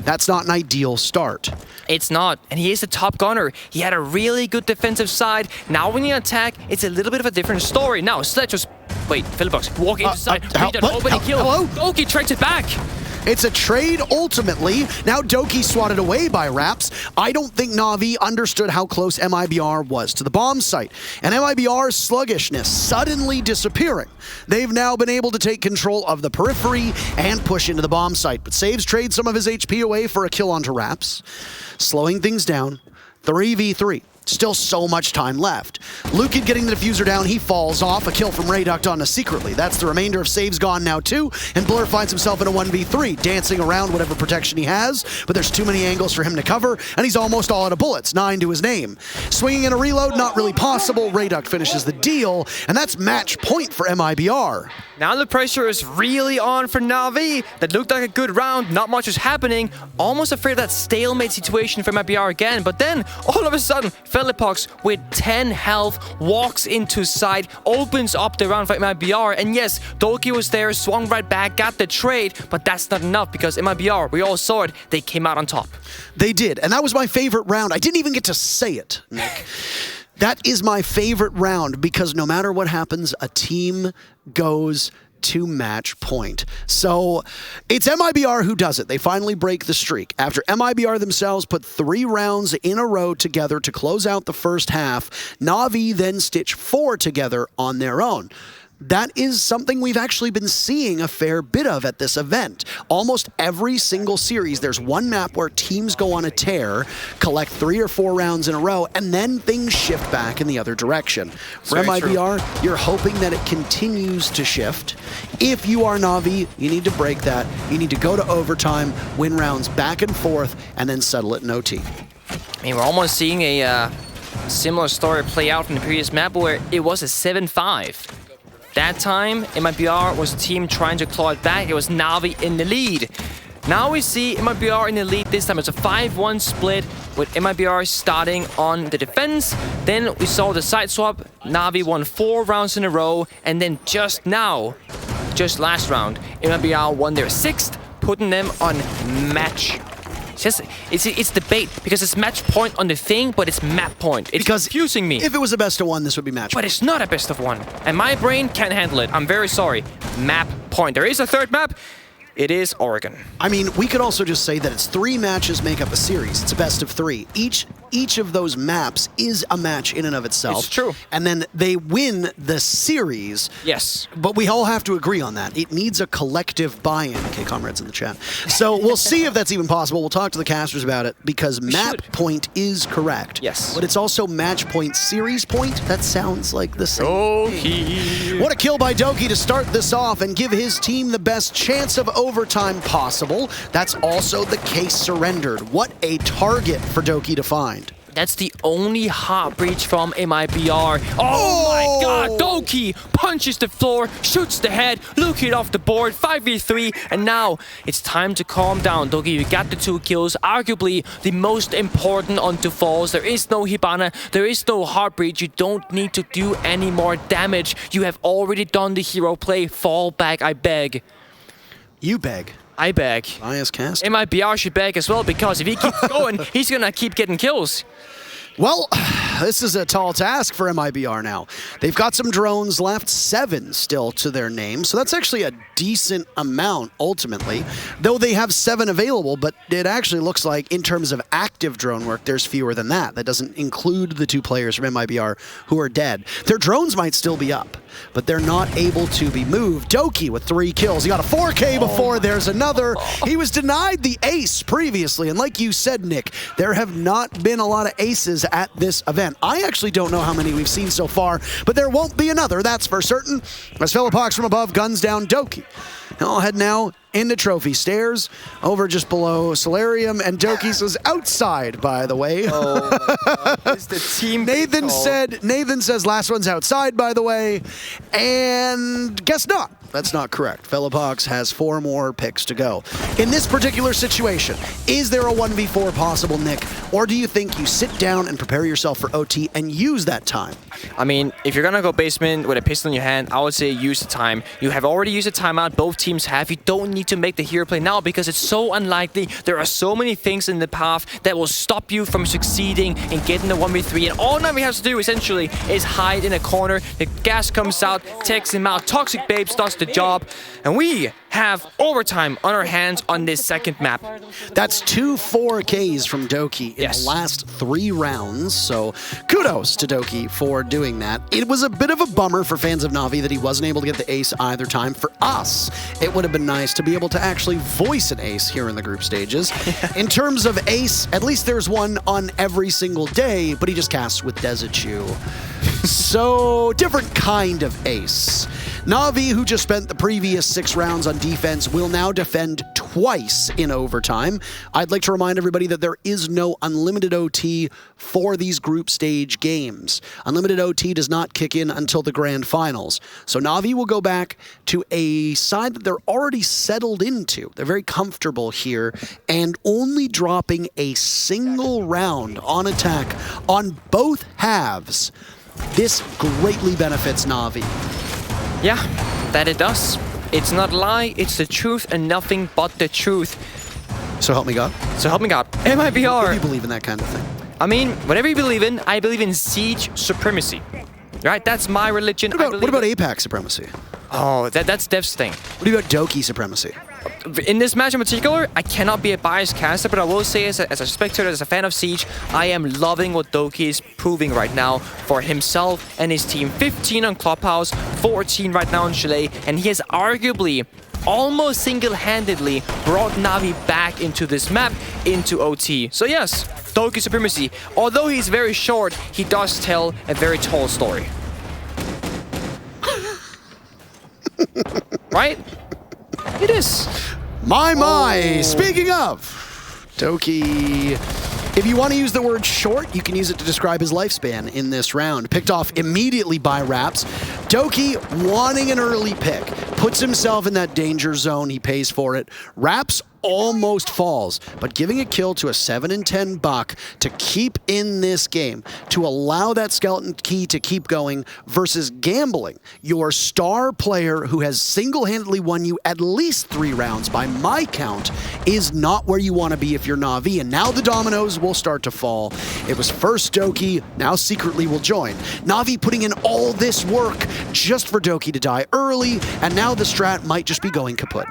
A: That's not an ideal start.
B: It's not, and he is the top gunner. He had a really good defensive side. Now when you attack, it's a little bit of a different story. Now, Sledge was... Wait, Philippox walking into side, read an opening kill.
A: Hello?
B: Doki trades it back.
A: It's a trade ultimately. Now Doki swatted away by Raps. I don't think Navi understood how close MIBR was to the bomb site. And MIBR's sluggishness suddenly disappearing. They've now been able to take control of the periphery and push into the bomb site. But Saves trades some of his HP away for a kill onto Raps, slowing things down. 3v3. Still so much time left. Lukin getting the diffuser down, he falls off. A kill from Rayduct onto Secretly. That's the remainder of Saves gone now too, and Blur finds himself in a 1v3, dancing around whatever protection he has, but there's too many angles for him to cover, and he's almost all out of bullets, 9 to his name. Swinging in a reload, not really possible. Rayduct finishes the deal, and that's match point for MIBR.
B: Now the pressure is really on for Navi. That looked like a good round, not much is happening. Almost afraid of that stalemate situation for MIBR again, but then, all of a sudden, Philippox with 10 health walks into side, opens up the round for MIBR, and yes, Doki was there, swung right back, got the trade, but that's not enough because MIBR, we all saw it, they came out on top.
A: They did, and that was my favorite round. I didn't even get to say it, Nick. That is my favorite round because no matter what happens, a team goes to match point. So it's MIBR who does it. They finally break the streak. After MIBR themselves put 3 rounds in a row together to close out the first half, Navi then stitch 4 together on their own. That is something we've actually been seeing a fair bit of at this event. Almost every single series, there's one map where teams go on a tear, collect 3 or 4 rounds in a row, and then things shift back in the other direction. For MIBR, you're hoping that it continues to shift. If you are Navi, you need to break that. You need to go to overtime, win rounds back and forth, and then settle it in OT.
B: I mean, we're almost seeing a similar story play out from the previous map where it was a 7-5. That time, MIBR was a team trying to claw it back. It was Navi in the lead. Now we see MIBR in the lead. This time it's a 5-1 split with MIBR starting on the defense. Then we saw the side swap. Navi won 4 rounds in a row. And then just now, just last round, MIBR won their 6th, putting them on match. It's debate because it's match point on the thing, but it's map point. It's confusing me.
A: If it was a best of 1, this would be match point.
B: But it's not a best of 1. And my brain can't handle it. I'm very sorry. Map point. There is a 3rd map. It is Oregon.
A: I mean, we could also just say that it's 3 matches make up a series. It's a best of 3. Each of those maps is a match in and of itself.
B: It's true.
A: And then they win the series.
B: Yes.
A: But we all have to agree on that. It needs a collective buy-in. Okay, comrades in the chat. So we'll see if that's even possible. We'll talk to the casters about it because map point is correct.
B: Yes.
A: But it's also match point, series point. That sounds like the same.
B: Doki.
A: What a kill by Doki to start this off and give his team the best chance of overtime possible. That's also the case surrendered. What a target for Doki to find.
B: That's the only heart breach from MIBR. Oh my god, Doki punches the floor, shoots the head, Lukin off the board, 5v3, and now it's time to calm down. Doki, you got the 2 kills, arguably the most important onto falls. There is no Hibana, there is no heart breach. You don't need to do any more damage. You have already done the hero play. Fall back, I beg.
A: You beg.
B: I beg.
A: Bias cast.
B: MIBR should beg as well, because if he keeps going, he's gonna keep getting kills.
A: Well, this is a tall task for MIBR now. They've got some drones left, 7 still to their name, so that's actually a decent amount ultimately, though they have 7 available, but it actually looks like in terms of active drone work, there's fewer than that. That doesn't include the 2 players from MIBR who are dead. Their drones might still be up. but they're not able to be moved. Doki with 3 kills. He got a 4K before. There's another. He was denied the ace previously, and like you said, Nick, there have not been a lot of aces at this event. I actually don't know how many we've seen so far, but there won't be another, that's for certain. As Philippox from above guns down Doki. I'll head now into trophy stairs, over just below Solarium, and Doki's was outside, by the way.
B: Oh my God. It's the team.
A: Nathan says last one's outside, by the way, and guess not. That's not correct. Philippox has 4 more picks to go. In this particular situation, is there a 1v4 possible, Nick? Or do you think you sit down and prepare yourself for OT and use that time?
B: I mean, if you're gonna go basement with a pistol in your hand, I would say use the time. You have already used a timeout, both teams have. You don't need to make the hero play now because it's so unlikely. There are so many things in the path that will stop you from succeeding in getting the 1v3. And all Navi has to do, essentially, is hide in a corner. The gas comes out, takes him out. Toxic Babes does the job. And we have overtime on our hands on this second map.
A: That's 2 4Ks from Doki in the last 3 rounds, so kudos to Doki for doing that. It was a bit of a bummer for fans of Navi that he wasn't able to get the ace either time. For us, it would have been nice to be able to actually voice an ace here in the group stages. In terms of ace, at least there's one on every single day, but he just casts with Dezichu. So, different kind of ace. Navi, who just spent the previous 6 rounds on defense, will now defend twice in overtime. I'd like to remind everybody that there is no unlimited OT for these group stage games. Unlimited OT does not kick in until the grand finals. So Navi will go back to a side that they're already settled into. They're very comfortable here and only dropping a single round on attack on both halves. This greatly benefits Navi.
B: Yeah, that it does. It's not a lie, it's the truth and nothing but the truth.
A: So help me God.
B: So help me God. MIBR.
A: Do you believe in that kind of thing?
B: I mean, whatever you believe in, I believe in siege supremacy. Right? That's my religion.
A: What about APAC supremacy?
B: Oh, that's Dev's thing.
A: What about Doki supremacy?
B: In this match in particular, I cannot be a biased caster, but I will say as a spectator, as a fan of Siege, I am loving what Doki is proving right now for himself and his team. 15 on Clubhouse, 14 right now on Chalet, and he has arguably almost single-handedly brought Navi back into this map, into OT. So yes, Doki supremacy. Although he's very short, he does tell a very tall story. Right? It is.
A: My. Speaking of, Doki, if you want to use the word short, you can use it to describe his lifespan in this round. Picked off immediately by Raps. Doki, wanting an early pick, puts himself in that danger zone. He pays for it. Raps almost falls, but giving a kill to a 7 and 10 buck to keep in this game, to allow that skeleton key to keep going versus gambling your star player who has single-handedly won you at least 3 rounds by my count is not where you want to be if you're Navi, and now the dominoes will start to fall. It was first Doki, now secretly will join. Navi putting in all this work just for Doki to die early, and now the strat might just be going kaput.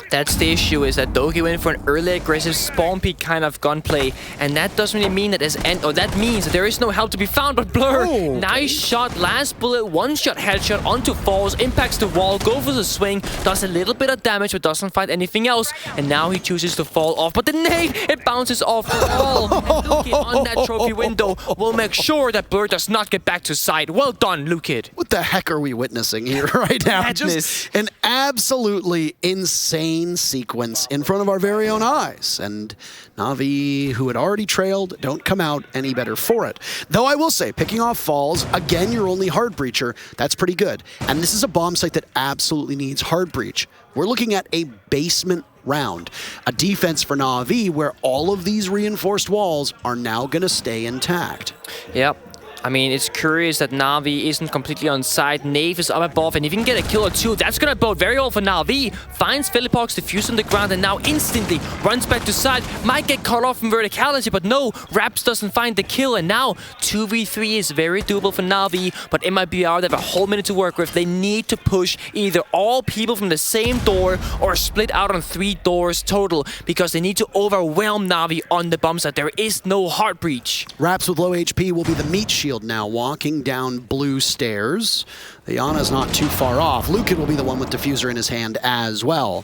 B: That's the issue, is that Doki went for an early aggressive spawn peek kind of gunplay, and that doesn't really mean that that means that there is no help to be found, but Blur, nice shot, last bullet, 1-shot headshot onto Falls, impacts the wall, goes for the swing, does a little bit of damage but doesn't find anything else, and now he chooses to fall off, but the nade, it bounces off the wall, and Lukid on that trophy window will make sure that Blur does not get back to side. Well done, Lukid.
A: What the heck are we witnessing here right now?
B: Madness.
A: Just an absolutely insane sequence in front of our very own eyes, and Navi, who had already trailed, don't come out any better for it. Though I will say, picking off Falls, again, your only hard breacher, that's pretty good. And this is a bomb site that absolutely needs hard breach. We're looking at a basement round, a defense for Navi where all of these reinforced walls are now going to stay intact.
B: Yep. I mean, it's curious that Navi isn't completely on side. Nave is up above, and if you can get a kill or two, that's gonna bode very well for Navi. Finds Philippox defused on the ground, and now instantly runs back to side. Might get cut off from verticality, but no, Raps doesn't find the kill, and now 2v3 is very doable for Navi, but MIBR, they have a whole minute to work with. They need to push either all people from the same door or split out on 3 doors total, because they need to overwhelm Navi on the bomb site. There is no heart breach.
A: Raps with low HP will be the meat shield shield now, walking down blue stairs. The Iana's not too far off. Lucan will be the one with Diffuser in his hand as well.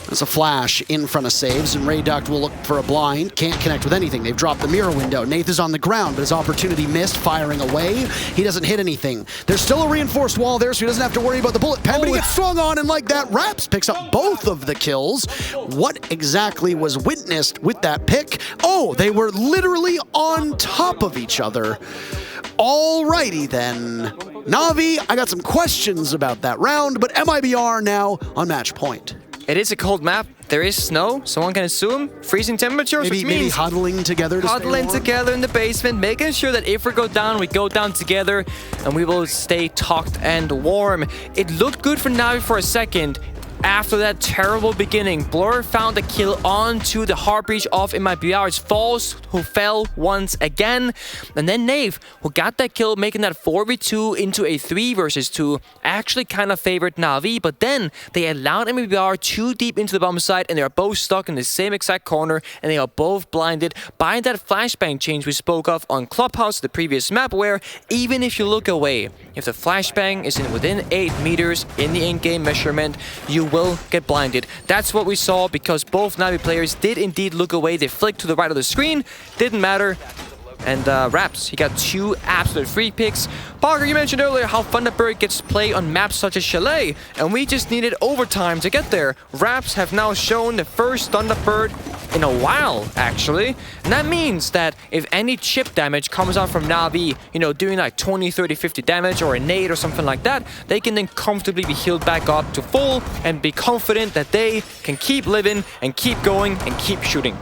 A: There's a flash in front of saves, and Rayduct will look for a blind. Can't connect with anything. They've dropped the mirror window. Nath is on the ground, but his opportunity missed, firing away. He doesn't hit anything. There's still a reinforced wall there, so he doesn't have to worry about the bullet pen, but he gets swung on, and like that, Raps picks up both of the kills. What exactly was witnessed with that pick? Oh, they were literally on top of each other. Alrighty then. Navi, I got some questions about that round, but MIBR now on match point.
B: It is a cold map. There is snow, so one can assume freezing temperatures, which means
A: maybe huddling together to
B: huddling together in the basement, making sure that if we go down together, and we will stay tucked and warm. It looked good for Navi for a second. After that terrible beginning, Blur found a kill onto the hard breach of MIBR's Falls, who fell once again. And then Nave, who got that kill, making that 4v2 into a 3 versus 2, actually kind of favored Navi, but then they allowed MIBR too deep into the bomb site, and they are both stuck in the same exact corner, and they are both blinded by that flashbang change we spoke of on Clubhouse, the previous map, where even if you look away, if the flashbang is within 8 meters in the in-game measurement, you will get blinded. That's what we saw, because both Navi players did indeed look away. They flicked to the right of the screen, didn't matter. And Raps, he got 2 absolute free picks. Parker, you mentioned earlier how Thunderbird gets play on maps such as Chalet, and we just needed overtime to get there. Raps have now shown the first Thunderbird in a while, actually. And that means that if any chip damage comes out from Navi, you know, doing like 20, 30, 50 damage or a nade or something like that, they can then comfortably be healed back up to full and be confident that they can keep living and keep going and keep shooting.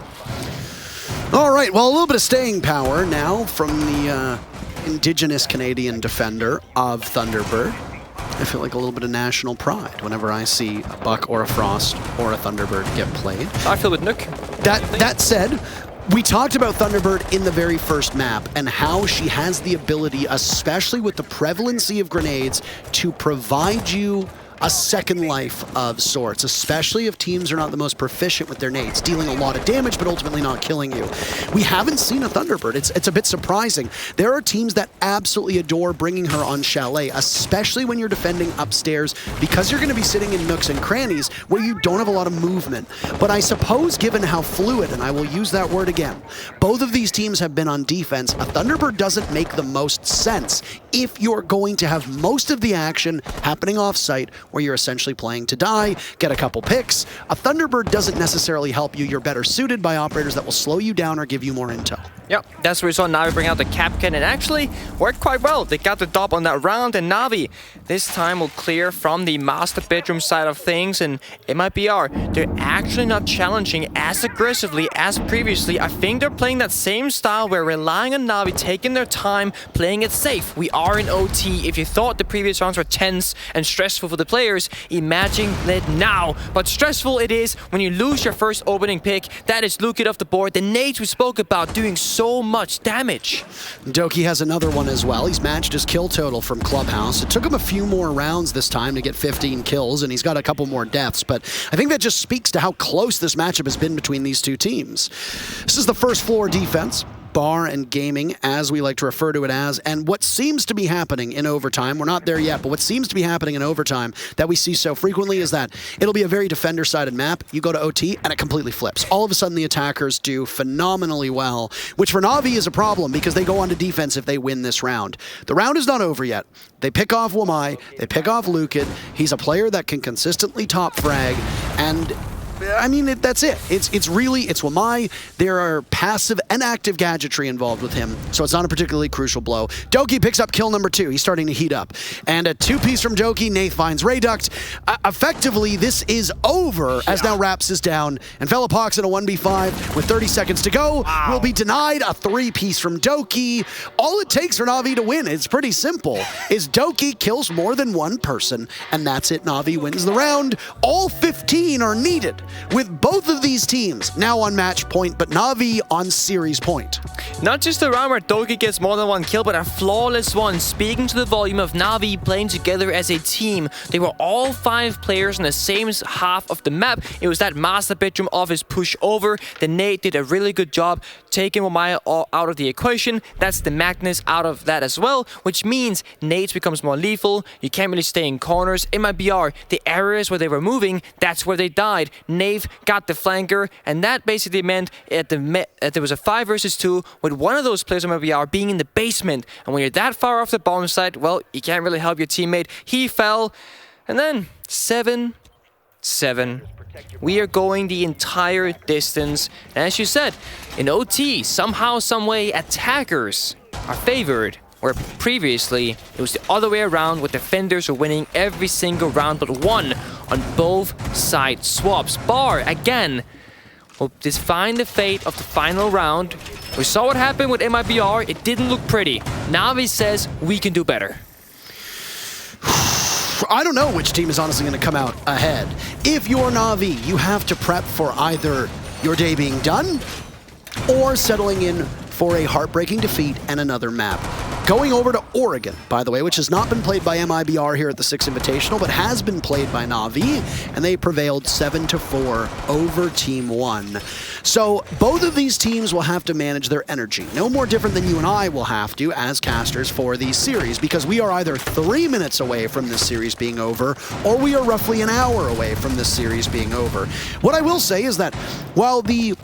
A: All right, well, a little bit of staying power now from the indigenous Canadian defender of Thunderbird. I feel like a little bit of national pride whenever I see a Buck or a Frost or a Thunderbird get played.
B: I feel with Nook.
A: That said, we talked about Thunderbird in the very first map and how she has the ability, especially with the prevalency of grenades, to provide you a second life of sorts, especially if teams are not the most proficient with their nades, dealing a lot of damage but ultimately not killing you. We haven't seen a Thunderbird. It's a bit surprising. There are teams that absolutely adore bringing her on Chalet, especially when you're defending upstairs, because you're going to be sitting in nooks and crannies where you don't have a lot of movement. But I suppose given how fluid, and I will use that word again, both of these teams have been on defense, a Thunderbird doesn't make the most sense if you're going to have most of the action happening off-site where you're essentially playing to die, get a couple picks. A Thunderbird doesn't necessarily help you. You're better suited by operators that will slow you down or give you more intel.
B: Yep, that's where we saw Navi bring out the Capcan, and actually worked quite well. They got the dub on that round, and Navi this time will clear from the master bedroom side of things, and MIBR, they're actually not challenging as aggressively as previously. I think they're playing that same style where relying on Navi, taking their time, playing it safe. We are in OT. If you thought the previous rounds were tense and stressful for the players, imagine it now. But stressful it is when you lose your first opening pick. That is Luke it off the board. The nades we spoke about doing so much damage.
A: Doki has another one as well. He's matched his kill total from Clubhouse. It took him a few more rounds this time to get 15 kills, and he's got a couple more deaths, but I think that just speaks to how close this matchup has been between these two teams. This is the first floor defense. Bar and gaming, as we like to refer to it as, and what seems to be happening in overtime, we're not there yet, but what seems to be happening in overtime that we see so frequently is that it'll be a very defender-sided map, you go to OT, and it completely flips. All of a sudden, the attackers do phenomenally well, which for Navi is a problem because they go on to defense if they win this round. The round is not over yet. They pick off Wamai, they pick off Lucan. He's a player that can consistently top frag, and I mean, that's it. It's Wamai. There are passive and active gadgetry involved with him, so it's not a particularly crucial blow. Doki picks up kill number 2. He's starting to heat up. And a 2-piece from Doki. Nath finds Rayduct. Effectively, this is over as now Raps is down. And Velopox in a 1v5 with 30 seconds to go will be denied. A 3-piece from Doki. All it takes for Navi to win, it's pretty simple, is Doki kills more than one person, and that's it. Navi wins the round. All 15 are needed with both of these teams now on match point, but Navi on series point.
B: Not just a round where Doki gets more than one kill, but a flawless one. Speaking to the volume of Navi playing together as a team, they were all 5 players in the same half of the map. It was that master bedroom office push over. Then Nate did a really good job taking Wamaya out of the equation. That's the Magnus out of that as well, which means Nate becomes more lethal. You can't really stay in corners. MIBR, the areas where they were moving, that's where they died. Nave got the flanker, and that basically meant there was a 5 versus 2 with one of those players on MIBR being in the basement. And when you're that far off the bomb site, well, you can't really help your teammate. He fell, and then 7-7. We are going the entire distance. And as you said, in OT, somehow, someway, attackers are favored. Where previously, it was the other way around, with defenders were winning every single round but one on both side swaps. Bar, again, will define the fate of the final round. We saw what happened with MIBR. It didn't look pretty. Navi says we can do better.
A: I don't know which team is honestly going to come out ahead. If you're Navi, you have to prep for either your day being done or settling in for a heartbreaking defeat and another map. Going over to Oregon, by the way, which has not been played by MIBR here at the 6 Invitational, but has been played by Navi, and they prevailed 7-4 over Team 1. So both of these teams will have to manage their energy. No more different than you and I will have to as casters for these series, because we are either 3 minutes away from this series being over, or we are roughly an hour away from this series being over. What I will say is that while the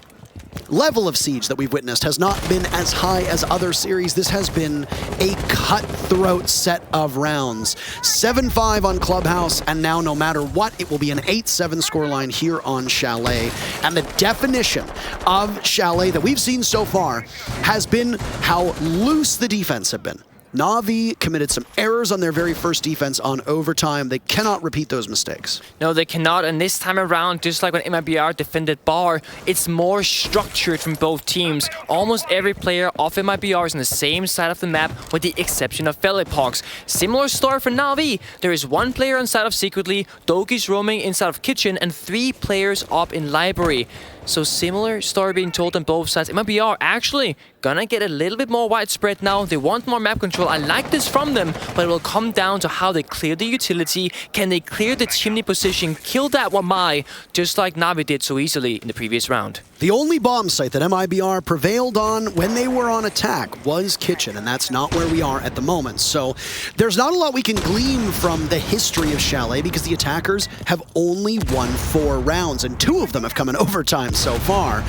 A: level of siege that we've witnessed has not been as high as other series, this has been a cutthroat set of rounds. 7-5 on Clubhouse, and now no matter what, it will be an 8-7 scoreline here on Chalet. And the definition of Chalet that we've seen so far has been how loose the defense have been. Navi committed some errors on their very first defense on overtime. They cannot repeat those mistakes.
B: No, they cannot. And this time around, just like when MIBR defended Bar, it's more structured from both teams. Almost every player of MIBR is on the same side of the map, with the exception of Felipox. Similar story for Navi. There is 1 player on side of Secretly, Doki's roaming inside of Kitchen, and 3 players up in Library. So similar story being told on both sides. MIBR actually gonna get a little bit more widespread now. They want more map control. I like this from them, but it will come down to how they clear the utility. Can they clear the chimney position, kill that Wamai, just like Navi did so easily in the previous round?
A: The only bomb site that MIBR prevailed on when they were on attack was Kitchen, and that's not where we are at the moment. So there's not a lot we can glean from the history of Chalet, because the attackers have only won 4 rounds, and 2 of them have come in overtime so far.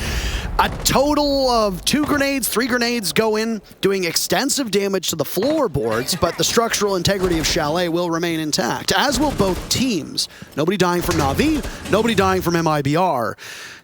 A: A total of 2 grenades, 3 grenades go in, doing extensive damage to the floorboards, but the structural integrity of Chalet will remain intact, as will both teams. Nobody dying from Navi, nobody dying from MIBR.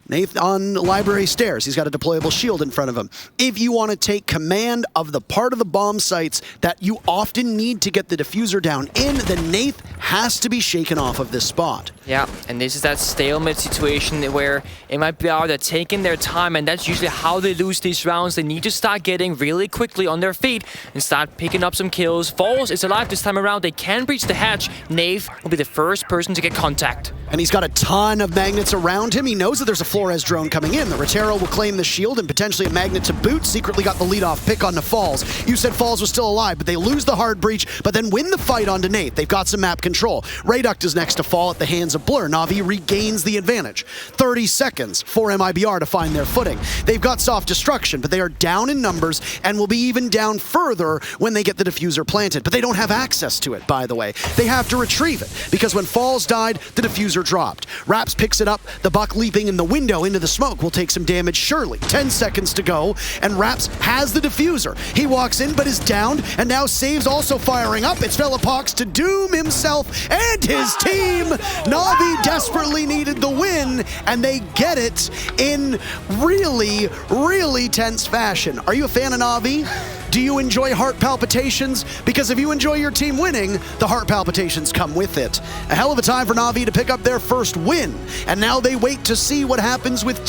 A: Nathan on Library Stairs, he's got a deployable shield in front of him. If you want to take command of the part of the bomb sites that you often need to get the diffuser down in, then Nath has to be shaken off of this spot.
B: Yeah, and this is that stalemate situation where MIBR, they're taking their time, and that's usually how they lose these rounds. They need to start getting really quickly on their feet and start picking up some kills. Falls is alive this time around. They can breach the hatch. Nave will be the first person to get contact.
A: And he's got a ton of magnets around him. He knows that there's a Flores drone coming in. The Rotero will claim the shield and potentially a magnet to boot. Secretly got the leadoff pick on the Falls. You said Falls was still alive, but they lose the hard breach, but then win the fight onto Nate. They've got some map control. Rayduct is next to fall at the hands of Blur. Navi regains the advantage. 30 seconds for MIBR to find their footing. They've got soft destruction, but they are down in numbers and will be even down further when they get the diffuser planted. But they don't have access to it, by the way. They have to retrieve it, because when Falls died, the diffuser dropped. Raps picks it up. The Buck leaping in the window into the smoke will take some damage, surely. 10 seconds to go, and Raps has the diffuser. He walks in, but is downed, and now Saves also firing up. It's Felipox to doom himself and his team. Navi desperately needed the win, and they get it in really, really tense fashion. Are you a fan of Navi? Do you enjoy heart palpitations? Because if you enjoy your team winning, the heart palpitations come with it. A hell of a time for Navi to pick up their first win, and now they wait to see what happens with